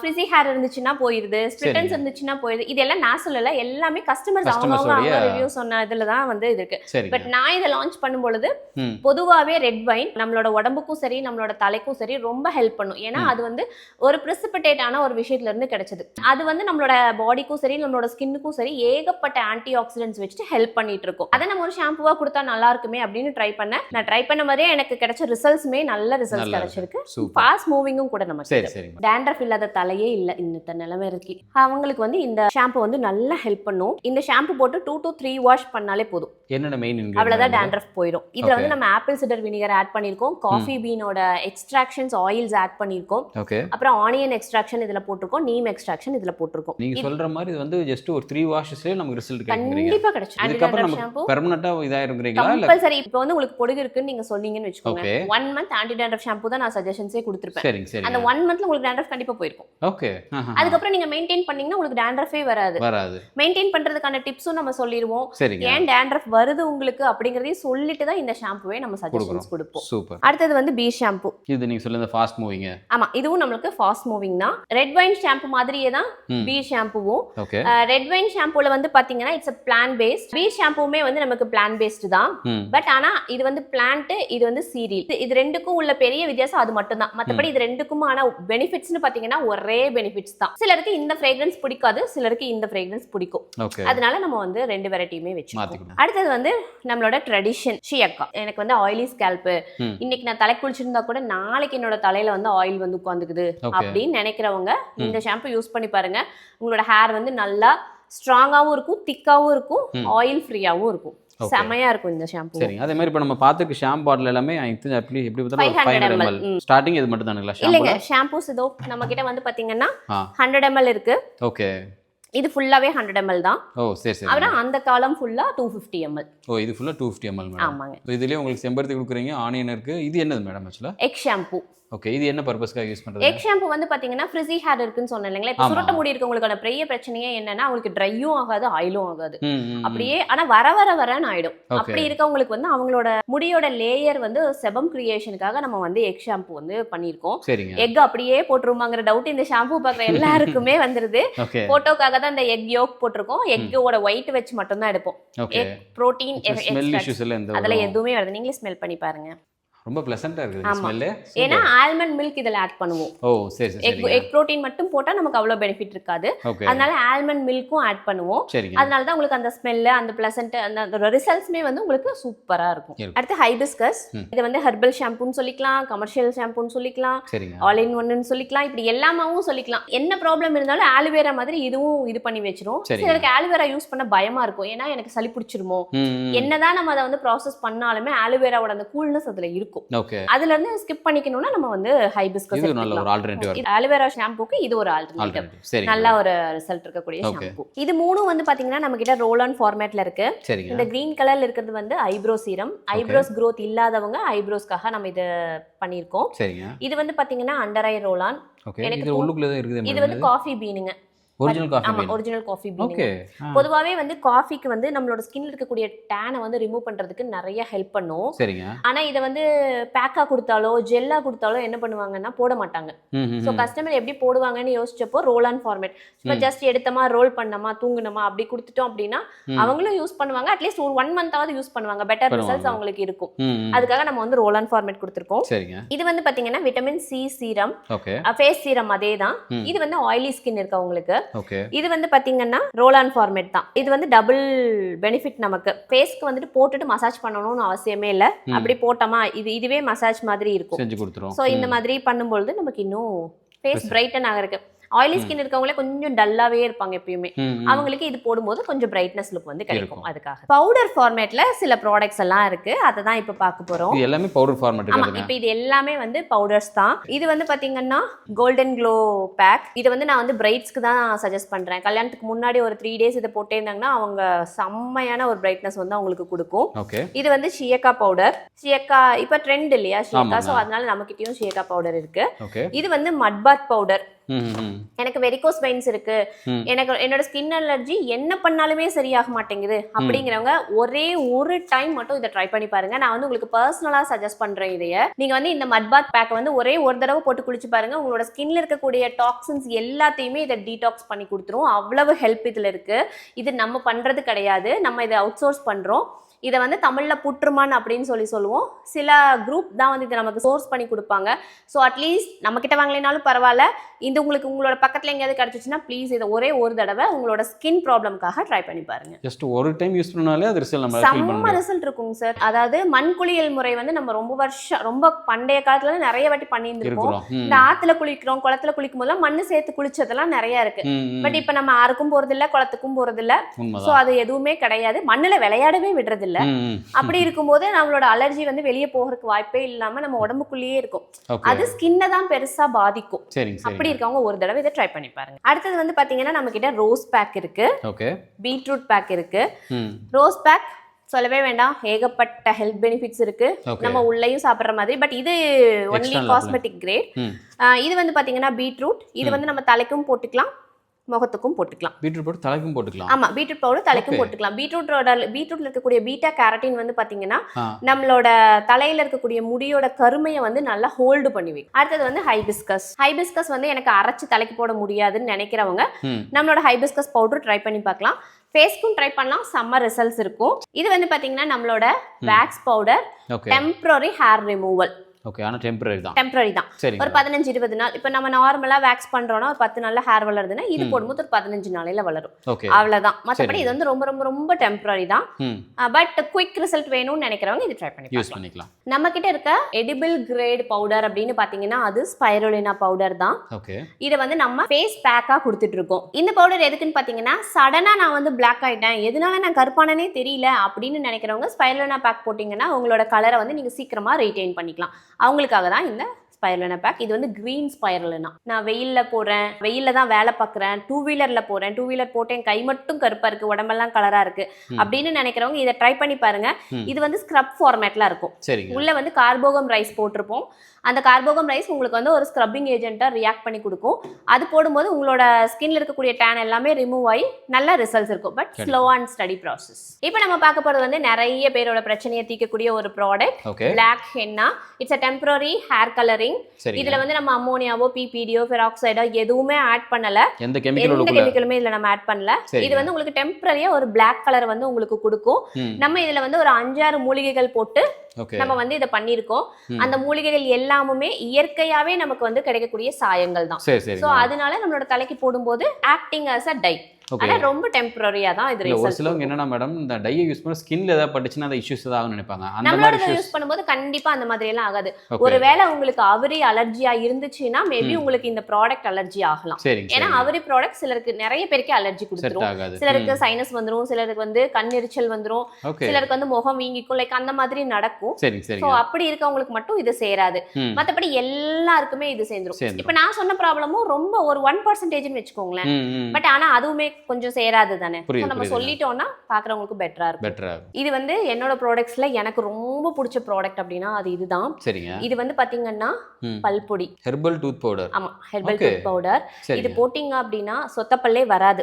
ஃப்ரிஸி ஹேர் இருந்துச்சுன்னா போயிடுது, ஸ்பிளிட்டன்ஸ் சரிங்க. இருந்துச்சுன்னா போயிடுது. இது எல்லாம் நேச்சுரல் இல்ல, எல்லாமே கஸ்டமர்ஸ் Customers அவங்க உடைய- ரிவ்யூ சொன்ன இதுல தான் வந்து இது இருக்கு. சரிங்க. பட் நான் இதை லான்ச் பண்ணும் பொழுது ம். பொதுவாகவே ரெட் வைன் நம்மளோட உடம்புக்கும் சரி நம்மளோட தலைக்கும் சரி ரொம்ப ஹெல்ப் பண்ணும். ஏன்னா அது வந்து ஒரு பிரிசிபிடேட்டான ஒரு விஷயத்துல இருந்து கிடைச்சது. அது வந்து நம்மளோட பாடிக்கும் சரி நம்மளோட ஸ்கின்னுக்கும் சரி ஏகப்பட்ட ஆன்டி ஆக்சிடென்ட்ஸ் வச்சுட்டு ஹெல்ப் பண்ணிட்டு இருக்கும். அதை நம்ம ஒரு ஷாம்புவா கொடுத்தா நல்லா இருக்குமே அப்படின்னு ட்ரை பண்ணேன். நான் ட்ரை பண்ண மாதிரியே எனக்கு கிடைச்ச ரிசல்ட்ஸ்மே நல்ல ரிசல்ட்ஸ் நல்லா கிடைச்சிருக்கு. சூப்பர். ஃபாஸ்ட் மூவிங்கும் கூட நமக்கு. சரி சரிங்க. டேண்ட்ரஃப் இல்லாத தலையே இல்ல இந்த நிலைமை இருக்கு. அவங்களுக்கு வந்து இந்த ஷாம்பு வந்து நல்லா ஹெல்ப் பண்ணும். இந்த ஷாம்பு போட்டு 2 to 3 வாஷ் பண்ணாலே போதும். என்னென்ன மெயின் அவ்வளவுதான் டேண்ட்ரஃப் போயிடும். இதுல வந்து Okay. நம்ம ஆப்பிள் சிடர் வினிகர் ஆட் பண்ணிருக்கோம், காஃபி பீனோட எக்ஸ்ட்ராக்ஷன்ஸ் ஆயில்ஸ் ஆட் பண்ணிருக்கோம், ஓகே. அப்புறம் ஆனியன் எக்ஸ்ட்ராக்ஷன் இதுல போட்டிருக்கோம், நீம் எக்ஸ்ட்ராக்ஷன் இதுல போட்டிருக்கோம். நீங்க சொல்ற மாதிரி இது வந்து ஜஸ்ட் ஒரு 3 வாஷஸ்லயே நமக்கு ரிசல்ட் கிடைக்குறீங்க. கண்டிப்பா கிடைக்கும். இதுக்கு அப்புறம் ஆன்டி நமக்கு ஷாம்பு பெர்மனன்ட்டா இதாயிருங்கறீங்களா இல்ல? கம்பல்சரி. இப்போ வந்து உங்களுக்கு பொடுகு இருக்குன்னு நீங்க சொன்னீங்கன்னு வச்சுக்கோங்க, Okay. 1 month anti dandruff shampoo தான் நான் சஜஷன்ஸே கொடுத்திருப்பேன். சரிங்க சரிங்க. அந்த 1 மந்த்ல உங்களுக்கு டேண்ட்ரஃப் கண்டிப்பா போயிருக்கும். ஓகே. அதுக்கப்புறம் நீங்க மெயின்டைன் பண்ணீங்கன்னா உங்களுக்கு டேண்ட்ரஃபே வராது. வராது. மெயின்டைன் பண்றதுக்கான டிப்ஸும் நம்ம சொல்லிடுவோம். சரிங்க. ஏன் டேண்ட்ரஃப் வருது உங்களுக்கு அப்படிங்கறதையும் சொல்லிட்டு தான் இந்த ஷாம்புவே நம்ம சஜஷன்ஸ் கொடுப்போம். சூப்பர். அடுத்தது வந்து பீ ஷாம்பு. இது நீங்க சொல்லுங்க ஃபாஸ்ட் மூவிங். ஆமா, இதுவும் நம்மளுக்கு ஃபாஸ்ட் மூவிங் தான். ரெட் வைன் ஷாம்பு மாதிரியே தான் ம். பீ ஷாம்புவும். ஓகே. ரெட் வைன் ஷாம்புல வந்து பாத்தீங்கன்னா இட்ஸ் பிளான் பேஸ்ட். பீ ஷாம்புமே வந்து நமக்கு பிளான் பேஸ்ட் தான். ம். பட் ஆனா இது வந்து பிளான்ட், இது வந்து சீரியல். இது ரெண்டுக்கும் உள்ள பெரிய வித்தியாசம் அது மட்டும் தான். மத்தபடி இது ரெண்டுக்குமான பெனிஃபிட்ஸ்னு பாத்தீங்கன்னா ஒரே பெனிஃபிட்ஸ் தான். சிலருக்கு இந்த ஃப்ரேக்ரன்ஸ் பிடிக்காது, சிலருக்கு இந்த ஃப்ரேக்ரன்ஸ் பிடிக்கும். ஓகே. அதனால நம்ம வந்து 2 வெரைட்டியுமே வச்சுக்கோம். மாத்திக்கணும். அடுத்தது வந்து நம்மளோட ட்ரெடிஷன் ஷியக்கா. எனக்கு வந்து ஆயிலி ஸ்கேல்ப், ம். இன்னைக்கு நான் தலை குளிச்சிருந்தா கூட நாளைக்கு என்னோட தலையில வந்து ஆயில் வந்து உட்காந்துக்குது Okay. அப்படின்னு நினைக்கிறவங்க இந்த ஷாம்பு யூஸ் பண்ணி பாருங்க. உங்களோட ஹேர் வந்து நல்லா ஸ்ட்ராங்காவும் இருக்கும், திக்காவும் இருக்கும், ஆயில் ஃப்ரீயாவும் இருக்கும். Okay. செமையா இருக்கும் இந்த ஷாம்பு. சரிங்க. அதே மாதிரி இப்போ நம்ம பார்த்துக்கு ஷாம்பு பாட்டில் எல்லாமே எப்படி எப்படி பார்த்தாலும் 500 500 ml. ml ஸ்டார்டிங் இது மட்டும் தானுங்களா இல்லைங்க, ஷாம்புல? ஷாம்பூஸ் இதோ நம்ம கிட்ட வந்து பாத்தீங்கன்னா ஆ 100 ml இருக்கு. ஓகே. இது ஃபுல்லாவே 100 ml தான். ஓ சரி சரி. அப்புறம் அந்த காலம் ஃபுல்லா 250 ml. ஓ இது ஃபுல்லா 250 ml மேடம். ஆமாங்க. இதுலயே உங்களுக்கு செம்பருத்தி கொடுக்குறீங்க, ஆனியன் இருக்கு. இது என்னது மேடம் ஆக்சுவலா? Egg shampoo. ஓகே. இது என்ன பர்பஸ்க்காக யூஸ் பண்றது? எக் ஷாம்பு வந்து பாத்தீங்கன்னா ஃப்ரிஸி ஹேர் இருக்குன்னு சொன்னேன் இல்லைங்களா. இப்போ ஆமா. சுருட்ட முடி இருக்கவங்களுக்கான பெரிய பிரச்சனையே என்னன்னா அவங்களுக்கு ட்ரையும் ஆகாது, ஆயிலும் ஆகாது. ம், ம், அப்படியே ஆனா வரன்னு ஆயிடும். Okay. அப்படி இருக்கவங்களுக்கு வந்து அவங்களோட முடியோட லேயர் வந்து செபம் கிரியேஷனுக்காக நம்ம வந்து எக் ஷாம்பு வந்து பண்ணியிருக்கோம். சரிங்க. எக் அப்படியே போட்டுருமாங்கிற டவுட் இந்த ஷாம்பு பார்க்குற எல்லாருக்குமே வந்துருது. ஓகே. போட்டோக்காக தான் இந்த எக் யோக் போட்டிருக்கோம். எக்கோட ஒயிட் வச்சு மட்டும் தான் எடுப்போம். Okay. Egg protein smell issues எல்லாம் எந்த அதெல்லாம் வரும்? எதுவுமே வருது. நீங்களே ஸ்மெல் பண்ணி பாருங்க. ரொம்ப ப்ளசன்ட்டா இருக்குது ஆமா. ஸ்மெல். ஏன்னா ஆல்மண்ட் மில்க் இதுல ஆட் பண்ணுவோம். ஓ சரி சரி எக் சரிங்க. எக் புரோட்டீன் மட்டும் போட்டா நமக்கு அவ்வளவு பெனிஃபிட் இருக்காது. ஓகே. அதனால ஆல்மண்ட் மில்க்கும் ஆட் பண்ணுவோம். சரிங்க. அதனால தான் உங்களுக்கு அந்த ஸ்மெல், அந்த பிளசன்ட், அந்த ரிசல்ட்ஸ்மே வந்து உங்களுக்கு சூப்பரா இருக்கும். இருக்கும். அடுத்து ஹைபிஸ்கஸ். இது வந்து ஹெர்பல் ஷாம்புன்னு சொல்லிக்கலாம், கமர்ஷியல் ஷாம்புன்னு சொல்லிக்கலாம், சரிங்க. ஆல் இன் ஒன்னு சொல்லிக்கலாம், இப்படி எல்லாமாவும் சொல்லிக்கலாம். என்ன ப்ராப்ளம் இருந்தாலும் ஆலுவேரா மாதிரி இதுவும் இது பண்ணி வச்சிரும். சரிங்க. சிலருக்கு ஆலுவேரா யூஸ் பண்ண பயமா இருக்கும். ஏன்னா எனக்கு சளி பிடிச்சிருமோ, ம், ம். என்னதான் நம்ம அதை வந்து ப்ராசஸ் பண்ணாலுமே ஆலுவேராவோட அந்த கூல்னஸ் அதுல இருக்கும். இருக்கும். ஓகே. அதுல இருந்து ஸ்கிப் பண்ணிக்கணும்னா நம்ம வந்து ஹைபிஸ்கஸ் இது நல்ல ஒரு ஆல்டர்னேட்டிவ். ஆலோவேரா ஷாம்புக்கு இது ஒரு ஆல்டர்னேட்டிவ். சரி. நல்ல ஒரு ரிசல்ட் இருக்கக்கூடிய ஷாம்பு. இது மூணும் வந்து பாத்தீங்கன்னா நம்ம கிட்ட ரோல் ஆன் ஃபார்மேட்ல இருக்கு. சரிங்க. இந்த கிரீன் கலர்ல இருக்கிறது வந்து ஐப்ரோ சீரம். ஐப்ரோஸ் growth இல்லாதவங்க ஐப்ரோஸ்க்காக நம்ம இது பண்ணிருக்கோம். சரிங்க. இது வந்து பாத்தீங்கன்னா under eye roll on. Okay. இது உள்ளுக்குள்ள இருக்குது. இது வந்து காஃபி பீனுங்க. ஒரிஜினல் காஃபி ஆமா, been. Original coffee been. Okay. பொதுவாவே வந்து காஃபிக்கு வந்து நம்மளோட ஸ்கின்ல இருக்கக்கூடிய டேனை வந்து ரிமூவ் பண்றதுக்கு நிறைய ஹெல்ப் பண்ணும். சரிங்க. ஆனா இத வந்து பேக்கா கொடுத்தாலோ ஜெல்லா கொடுத்தாலோ என்ன பண்ணுவாங்கன்னா போட மாட்டாங்க. சோ கஸ்டமர் எப்படி போடுவாங்கன்னு யோசிச்சப்போ ரோல் ஆன் ஃபார்மேட். இப்போ ஜஸ்ட் எடுத்தமா ரோல் பண்ணமா தூங்குனமா அப்படி கொடுத்துட்டோம் அப்படின்னா அவங்களும் யூஸ் பண்ணுவாங்க. அட்லீஸ்ட் ஒரு 1 மந்தாவது யூஸ் பண்ணுவாங்க. பெட்டர் ரிசல்ட்ஸ் அவங்களுக்கு இருக்கும். அதுக்காக நம்ம வந்து ரோல் ஆன் ஃபார்மேட் கொடுத்திருக்கோம். சரிங்க. இது வந்து பாத்தீங்கன்னா vitamin C serum. Okay. Face serum அதேதான். இது வந்து ஆயிலி ஸ்கின் இருக்கவங்களுக்கு. ஓகே. இது வந்து பாத்தீங்கன்னா ரோல் ஆன் ஃபார்மேட் தான். இது வந்து டபுள் பெனிஃபிட் நமக்கு. ஃபேஸ்க்கு வந்துட்டு போட்டுட்டு மசாஜ் பண்ணணும்னு அவசியமே இல்ல. அப்படி போட்டோமா இதுவே மசாஜ் மாதிரி இருக்கும். செஞ்சு கொடுத்துரும். சோ இந்த மாதிரி பண்ணும்போது நமக்கு இன்னும் ஃபேஸ் பிரைட்டன் ஆகிறதுக்கு. ஆயிலி ஸ்கின் இருக்கவங்களே கொஞ்சம் டல்லாவே இருப்பாங்க எப்பயுமே. அவங்களுக்கு இது போடும்போது கொஞ்சம் பிரைட்னஸ் லுக் வந்து கிடைக்கும். அதுக்காக பவுடர் ஃபார்மேட்ல சில ப்ராடக்ட்ஸ் எல்லாம் இருக்கு. அதை தான் இப்ப பார்க்க போறோம். இது எல்லாமே பவுடர் ஃபார்மேட் இருக்குங்க. இப்போ இது எல்லாமே வந்து பவுடர்ஸ் தான். இது வந்து பாத்தீங்கன்னா கோல்டன் க்ளோ பேக். இது வந்து நான் வந்து பிரைட்ஸ்க்கு தான் சஜஸ்ட் பண்றேன். கல்யாணத்துக்கு முன்னாடி ஒரு 3 days இதை போட்டே இருந்தாங்கன்னா அவங்க செம்மையான ஒரு பிரைட்னஸ் வந்து அவங்களுக்கு கொடுக்கும். ஓகே. இது வந்து ஷியக்கா பவுடர். ஷியக்கா இப்ப ட்ரெண்ட் இல்லையா ஷியக்கா, சோ அதனால நம்ம கிட்டயும் ஷியக்கா பவுடர் இருக்கு. ஓகே. இது வந்து மட்பாத் பவுடர். எனக்கு வெரிகோஸ் வெயின்ஸ் இருக்கு, எனக்கு என்னோட ஸ்கின் அலர்ஜி என்ன பண்ணாலுமே சரியாக மாட்டேங்குது அப்படிங்கிறவங்க ஒரே ஒரு டைம் மட்டும் இதை ட்ரை பண்ணி பாருங்க. நான் வந்து உங்களுக்கு பர்சனலா சஜஸ்ட் பண்றேன். இதைய நீங்க வந்து இந்த மட்பாத் பேக் வந்து ஒரே ஒரு தடவை போட்டு குளிச்சு பாருங்க. உங்களோட ஸ்கின்ல இருக்கக்கூடிய டாக்ஸின்ஸ் எல்லாத்தையுமே இதை டீடாக்ஸ் பண்ணி கொடுத்துரும். அவ்வளவு ஹெல்ப் இதுல இருக்கு. இது நம்ம பண்றது கிடையாது, நம்ம இதை அவுட் சோர்ஸ் பண்றோம். இதை வந்து தமிழ்ல புற்றுமான் அப்படின்னு சொல்லுவோம். சில குரூப் தான் வந்து இதை நமக்கு சோர்ஸ் பண்ணி கொடுப்பாங்க. ஸோ அட்லீஸ்ட் நம்ம கிட்ட வாங்கலைனாலும் பரவாயில்ல, இது உங்களுக்கு உங்களோட பக்கத்துல எங்கேயாவது கிடைச்சிச்சுன்னா ப்ளீஸ் இதை ஒரே ஒரு தடவை உங்களோட ஸ்கின் ப்ராப்ளம்காக ட்ரை பண்ணி பாருங்க. ஜஸ்ட் ஒரு டைம் யூஸ் பண்ணாலே அது ரிசல்ட் நம்ம செம்ம ரிசல்ட் இருக்குங்க சார். அதாவது மண் குளியல் முறை வந்து நம்ம ரொம்ப பண்டைய காலத்துல நிறைய வாட்டி பண்ணியிருந்திருக்கோம். இந்த ஆத்துல குளிக்கிறோம், குளத்துல குளிக்கும் போதெல்லாம் மண்ணு சேர்த்து குளிச்சதெல்லாம் நிறைய இருக்கு. பட் இப்ப நம்ம ஆறுக்கும் போறது இல்ல, குளத்துக்கும் போறது இல்ல. ஸோ அது எதுவுமே கிடையாது. மண்ணுல விளையாடவே விடுறது இல்ல. அப்படி இருக்கும்போது நம்மளோட அலர்ஜி வந்து வெளியே போகிறதுக்கு வாய்ப்பே இல்லாம நம்ம உடம்புக்குள்ளேயே இருக்கும். அது ஸ்கின்னை தான் பெருசா பாதிக்கும். அப்படி இருக்கவங்க ஒரு தடவை இதை ட்ரை பண்ணி பாருங்க. அடுத்தது வந்து பாத்தீங்கன்னா நம்ம கிட்ட ரோஸ் பேக் இருக்கு. பீட்ரூட் பேக் இருக்கு. ரோஸ் பேக் சொல்லவே வேண்டாம், ஏகப்பட்ட ஹெல்த் பெனிஃபிட்ஸ் இருக்கு. நம்ம உள்ளேயும் சாப்பிடுற மாதிரி. பட் இது ஒன்லி காஸ்மெட்டிக் கிரேட். இது வந்து பாத்தீங்கன்னா பீட்ரூட். இது வந்து நம்ம தலைக்கும் போட்டுக்கலாம், முகத்துக்கும் போட்டுக்கலாம். பீட்ரூட் பவுடர் தலைக்கும் போட்டுக்கலாம். ஆமா, பீட்ரூட் பவுடர் தலைக்கும் போட்டுக்கலாம். பீட்ரூட்ல இருக்கக்கூடிய பீட்டா கேரட்டின் வந்து பாத்தீங்கன்னா நம்மளோட தலையில இருக்கக்கூடிய முடியோட கருமையை வந்து நல்லா ஹோல்டு பண்ணி வைக்கும். அடுத்தது வந்து ஹைபிஸ்கஸ். ஹைபிஸ்கஸ் வந்து எனக்கு அரைச்சு தலைக்கு போட முடியாதுன்னு நினைக்கிறவங்க நம்மளோட ஹைபிஸ்கஸ் பவுடர் ட்ரை பண்ணி பார்க்கலாம். ஃபேஸ்க்கும் ட்ரை பண்ணலாம், செம்ம ரிசல்ட்ஸ் இருக்கும். இது வந்து பாத்தீங்கன்னா நம்மளோட wax powder, temporary hair removal. Okay. ஆனா டெம்பரரி தான். ஒரு 15-20 நாள். இப்போ நம்ம நார்மலா வேக்ஸ் பண்றோம்னா ஒரு 10 நாள்ல ஹேர் வளருதுன்னா இது போடும்போது ஒரு 15 நாளையில வளரும். அவ்வளவுதான். மற்றபடி இது வந்து ரொம்ப ரொம்ப ரொம்ப டெம்பரரி தான். பட் குயிக் ரிசல்ட் வேணும்னு நினைக்கிறவங்க இது ட்ரை பண்ணிக்கலாம். நம்ம கிட்ட இருக்க எடிபிள் கிரேட் பவுடர் அப்படின்னு பாத்தீங்கன்னா அது ஸ்பைருலினா பவுடர் தான். இதை வந்து நம்ம ஃபேஸ் பேக்கா கொடுத்துட்டு இருக்கோம். இந்த பவுடர் எதுக்குன்னு பாத்தீங்கன்னா சடனா நான் வந்து பிளாக் ஆயிட்டேன், எதனால நான் கருப்பானனே தெரியல அப்படின்னு நினைக்கிறவங்க ஸ்பைருலினா பேக் போட்டீங்கன்னா உங்களோட கலரை வந்து நீங்க சீக்கிரமா ரிட்டைன் பண்ணிக்கலாம். அவங்களுக்காக தான் இந்த ஸ்பைருலினா பேக். இது வந்து கிரீன் ஸ்பைருலினா. நான் வெயில்ல போறேன், வெயில்ல தான் வேலை பார்க்குறேன், 2 வீலர்ல போறேன், 2 வீலர் போட்டேன், கை மட்டும் கருப்பா இருக்கு, உடம்பெல்லாம் கலரா இருக்கு அப்படின்னு நினைக்கிறவங்க இதை ட்ரை பண்ணி பாருங்க. இது வந்து ஸ்க்ரப் ஃபார்மேட்ல இருக்கும். உள்ள வந்து கார்போகம் ரைஸ் போட்டிருப்போம். அந்த கார்போகம் ரைஸ் உங்களுக்கு வந்து ஒரு ஸ்க்ரப்பிங் ஏஜென்ட்டா ரியாக்ட் பண்ணி கொடுக்கும். அது போடும்போது உங்களோட ஸ்கின்ல இருக்கக்கூடிய டேன் எல்லாமே ரிமூவ் ஆகி நல்ல ரிசல்ட்ஸ் இருக்கும். But slow and study process. இப்போ நம்ம பார்க்க போறது வந்து நிறைய பேரோட பிரச்சனையை தீர்க்கக்கூடிய ஒரு product, black henna. It's a temporary hair colouring. இதுல வந்து நம்ம அம்மோனியாவோ பிபிடியோ பெராக்சைடோ எதுவுமே ஆட் பண்ணல. எந்த கெமிக்கலுமே இதுல நம்ம ஆட் பண்ணல. இது வந்து உங்களுக்கு டெம்பரரியா ஒரு பிளாக் கலர் வந்து உங்களுக்கு கொடுக்கும். நம்ம இதுல வந்து ஒரு 5-6 மூலிகைகள் போட்டு நம்ம வந்து இதை பண்ணிருக்கோம். அந்த மூலிகைகள் எல்லாமே இயற்கையாவே நமக்கு வந்து கிடைக்கக்கூடிய சாயங்கள் தான். சோ அதனால நம்மளோட தலைக்கு போடும்போது ஆக்டிங் as a டை. ஆனா ரொம்ப டெம்பரரியா தான் இது ரிசல்ட். ஒரு சிலவங்க என்னன்னா மேடம் இந்த டையை யூஸ் பண்ண ஸ்கின்ல ஏதாவது பட்டுச்சுனா அந்த இஷ்யூஸ் ஏதாவது நினைப்பாங்க. அந்த மாதிரி யூஸ் பண்ணும்போது கண்டிப்பா அந்த மாதிரி எல்லாம் ஆகாது. ஒருவேளை உங்களுக்கு அவரி அலர்ஜியா இருந்துச்சுன்னா மேபி உங்களுக்கு இந்த ப்ராடக்ட் அலர்ஜி ஆகலாம். ஏன்னா அவரி ப்ராடக்ட் சிலருக்கு நிறைய பேருக்கு அலர்ஜி கொடுத்துரும். சிலருக்கு சைனஸ் வந்துரும், சிலருக்கு வந்து கண் எரிச்சல் வந்துரும், சிலருக்கு வந்து முகம் வீங்கிக்கும், லைக் அந்த மாதிரி நடக்கும். இருக்கும். சரிங்க சோ சரிங்க. அப்படி இருக்கவங்களுக்கு மட்டும் இது சேராது. ம். மத்தபடி எல்லாருக்குமே இது சேர்ந்துரும். சேர்ந்துரும். இப்ப நான் சொன்ன ப்ராப்ளமும் ரொம்ப ஒரு 1%ன்னு வெச்சுக்கோங்களேன். ம், ம். பட் ஆனா அதுவுமே கொஞ்சம் சேராது தானே. புரியுது, நம்ம புரியுதுங்க. சொல்லிட்டோம்னா பாக்குறவங்களுக்கு பெட்டரா இருக்கும். பெட்டரா. இது வந்து என்னோட ப்ராடக்ட்ஸ்ல எனக்கு ரொம்ப பிடிச்ச ப்ராடக்ட் அப்படின்னா அது இதுதான். சரிங்க. இது வந்து பாத்தீங்கன்னா ம். பல்பொடி. Herbal tooth powder. ஆமா, ஹெர்பல் Okay. Tooth powder. இது சரிங்க. போட்டிங்க அப்படின்னா சொத்தப்பல்லே வராது.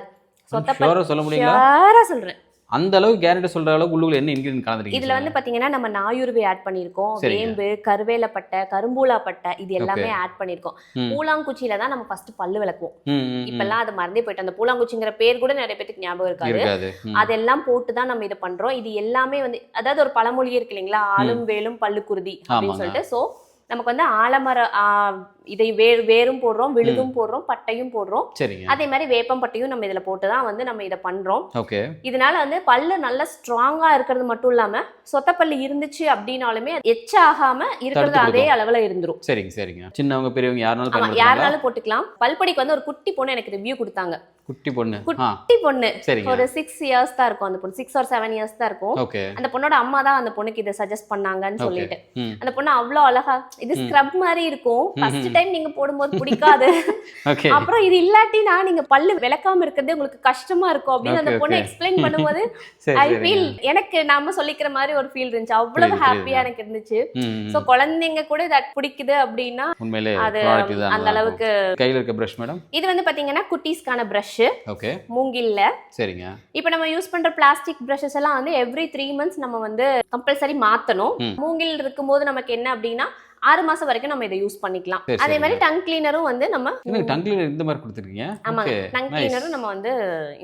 ஷுவரா சொல்ல முடியுங்களா? ஷுவரா சொல்றேன். அந்த அளவுக்கு கேரண்டி சொல்ற அளவுக்கு உள்ளுக்குள்ள என்ன இன்கிரிடியன்ட் கலந்துருக்கீங்க? இதுல வந்து பாத்தீங்கன்னா நம்ம நாயுருவி ஆட் பண்ணிருக்கோம், சரிங்க. வேம்பு, கருவேல பட்டை, கரும்பூலா பட்டை, இது எல்லாமே Okay. ஆட் பண்ணிருக்கோம். ம். பூலாங்குச்சியில தான் நம்ம ஃபர்ஸ்ட் பல்லு விளக்குவோம். ம், ம், ம். இப்பெல்லாம் அது மறந்தே போயிட்டு அந்த பூலாங்குச்சிங்கிற பேர் கூட நிறைய பேருக்கு ஞாபகம் இருக்காது. இருக்காது. ம். அதெல்லாம் போட்டு தான் நம்ம இதை பண்றோம். இது எல்லாமே வந்து அதாவது ஒரு பழமொழி இருக்கு இல்லைங்களா, ஆளும் வேலும் பல்லு குருதி அப்படின்னு ஆமாங்க. சொல்லிட்டு. சோ நமக்கு வந்து ஆலமர இதை வேரும் போடுறோம், விழுதும் போடுறோம், பட்டையும் போடுறோம். சரிங்க. அதே மாதிரி வேப்பம் பட்டையும் நம்ம இதுல போட்டு தான் வந்து நம்ம இதை பண்றோம். ஓகே. இதனால வந்து பல்லு நல்லா ஸ்ட்ராங்கா இருக்கிறது மட்டும் இல்லாம சொத்தப்பல்லு இருந்துச்சு அப்படின்னாலுமே எச்சாகாம இருக்கிறது தடுத்து அதே கொடுக்கும். அளவுல இருந்துரும். சரிங்க சரிங்க. சின்னவங்க பெரியவங்க யாருனாலும் ஆமா, பயன்படுத்தலாம். யாருனாலும் போட்டுக்கலாம். பல்பொடிக்கு வந்து ஒரு குட்டி பொண்ணு எனக்கு ரிவ்யூ கொடுத்தாங்க. குட்டி பொண்ணு. ஆ. குட்டி பொண்ணு சரிங்க. ஒரு 6 இயர்ஸ் தான் இருக்கும். அந்த பொண்ணு 6 or 7 இயர்ஸ் தான் இருக்கும். ஓகே. அந்த பொண்ணோட அம்மா தான் அந்த பொண்ணுக்கு இதை சஜஸ்ட் பண்ணாங்கன்னு ஓகே. சொல்லிட்டு. ம். அந்த பொண்ணு அவ்வளோ அழகா இது ஸ்க்ரப் மாதிரி இருக்கும். ஃபர்ஸ்ட் டைம் நீங்க போடும்போது பிடிக்காது. ஓகே. அப்புறம் இது இல்லாட்டினா நீங்க பல்லு விளக்காம இருக்கிறதே உங்களுக்கு கஷ்டமா இருக்கும் அப்படின்னு அந்த Okay, பொண்ணு okay. எக்ஸ்பிளைன் பண்ணும்போது சரி ஐ சரிங்க. ஃபீல் எனக்கு நாம சொல்லிக்கிற மாதிரி ஒரு ஃபீல் இருந்துச்சு. அவ்வளவு புரியுது, ஹாப்பியா புரியுது. எனக்கு இருந்துச்சு. ம், ம். சோ குழந்தைங்க கூட இதை பிடிக்குது அப்படின்னா உண்மையிலே அது ப்ராடக்ட் இதுதான். அந்த அளவுக்கு. கையில இருக்க பிரஷ் மேடம். இது வந்து பாத்தீங்கன்னா குட்டீஸ்க்கான பிரஷ், ஓகே. மூங்கில்ல. சரிங்க. இப்போ நம்ம யூஸ் பண்ற பிளாஸ்டிக் பிரஷஸ் எல்லாம் வந்து எவ்ரி 3 months நம்ம வந்து கம்பல்சரி மாத்தணும். ம். மூங்கில் இருக்கும்போது நமக்கு என்ன அப்படின்னா 6 மாசம் வரைக்கும் நம்ம இதை யூஸ் பண்ணிக்கலாம். சரி, அதே மாதிரி சரிங்க. டங் கிளீனரும் வந்து நம்ம எனக்கு டங் கிளீனர் இந்த மாதிரி கொடுத்துருக்கீங்க. ஆமாங்க, ஓகே. Tongue nice. கிளீனரும் நம்ம வந்து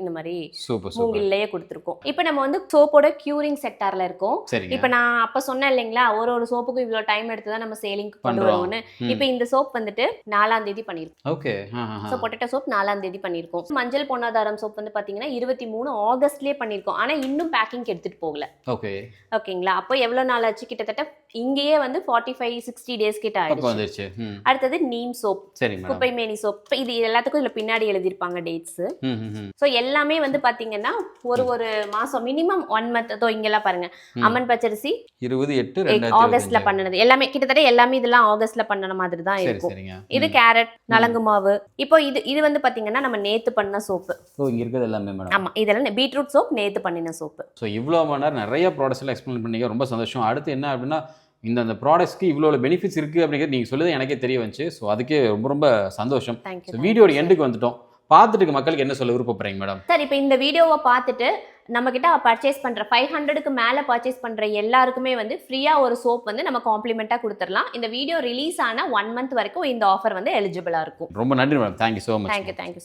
இந்த மாதிரி சூப்பர் சூப்பர். மூங்கில்லையே கொடுத்துருக்கோம். இப்போ நம்ம வந்து சோப்போட கியூரிங் செக்டார்ல இருக்கோம். சரிங்க. இப்போ நான் அப்ப சொன்னேன் இல்லைங்களா, ஒரு சோப்புக்கும் இவ்வளவு டைம் எடுத்து தான் நம்ம சேலிங் கொண்டு பண்றோம். வருவோம்னு. ம். இப்போ இந்த சோப் வந்துட்டு 4ஆம் தேதி பண்ணிருக்கோம். ஓகே. ஸோ பொட்டேட்டோ சோப் 4ஆம் தேதி பண்ணியிருக்கோம். மஞ்சள் பொன்னாதாரம் சோப் வந்து பாத்தீங்கன்னா 23 ஆகஸ்ட்லயே பண்ணியிருக்கோம். ஆனா இன்னும் பேக்கிங் எடுத்துட்டு போகல. ஓகே. ஓகேங்களா, அப்போ எவ்வளவு நாள் ஆச்சு? கிட்டத்தட்ட இங்கேயே வந்து 45-60 டேஸ் கிட்ட பக்கம் ஆயிடுச்சு. வந்துருச்சு. ம். அடுத்தது நீம் சோப், சரிங்க மேடம். குப்பை மேனி சோப். இது எல்லாத்துக்கும் இதுல பின்னாடி எழுதியிருப்பாங்க டேட்ஸ். ம், ம், ம். ஸோ எல்லாமே வந்து பாத்தீங்கன்னா ஒரு மாசம் மினிமம் 1 month. அதோ இங்கெல்லாம் பாருங்க, ம். அம்மன் பச்சரிசி 28/8/2025. ஆகஸ்ட்ல பண்ணுனது எல்லாமே, கிட்டத்தட்ட எல்லாமே இதெல்லாம் ஆகஸ்ட்ல பண்ணன மாதிரி தான் சரி இருக்கும். சரிங்க. இது கேரட், நலங்கு மாவு. இப்போ இது வந்து பாத்தீங்கன்னா நம்ம நேத்து பண்ண சோப்பு. ஓ, இங்க இருக்கிறது எல்லாமே மேடம். ஆமா, இதெல்லாம் பீட்ரூட் சோப் நேத்து பண்ணின சோப்பு. ஸோ இவ்வளோ மணி நேரம் நிறைய ப்ராடக்ட்ஸ் எல்லாம் எக்ஸ்பிளைன் பண்ணீங்க. ரொம்ப சந்தோஷம். அடுத்து என்ன அப்படின்னா இந்த ப்ராடக்ட்ஸ்க்கு இவ்வளோ பெனிஃபிட்ஸ் இருக்குது அப்படிங்கிறது நீங்கள் சொல்லுறது எனக்கே தெரிய வந்துச்சு. ஸோ அதுக்கே ரொம்ப ரொம்ப சந்தோஷம். தேங்க்யூ. ஸோ வீடியோட எண்டுக்கு வந்துட்டோம். பார்த்துட்டு மக்களுக்கு என்ன சொல்ல விருப்பப்படுறீங்க மேடம்? சார், இப்போ இந்த வீடியோவை பார்த்துட்டு நம்ம கிட்ட பர்ச்சேஸ் பண்ற 500க்கு மேல பர்ச்சேஸ் பண்ற எல்லாருக்குமே வந்து ஃப்ரீயா ஒரு சோப் வந்து நம்ம காம்ப்ளிமெண்டா கொடுத்துடலாம். இந்த வீடியோ ரிலீஸ் ஆன 1 month வரைக்கும் இந்த ஆஃபர் வந்து எலிஜிபிளா இருக்கும். ரொம்ப நன்றி madam. Thank you so much. Thank you so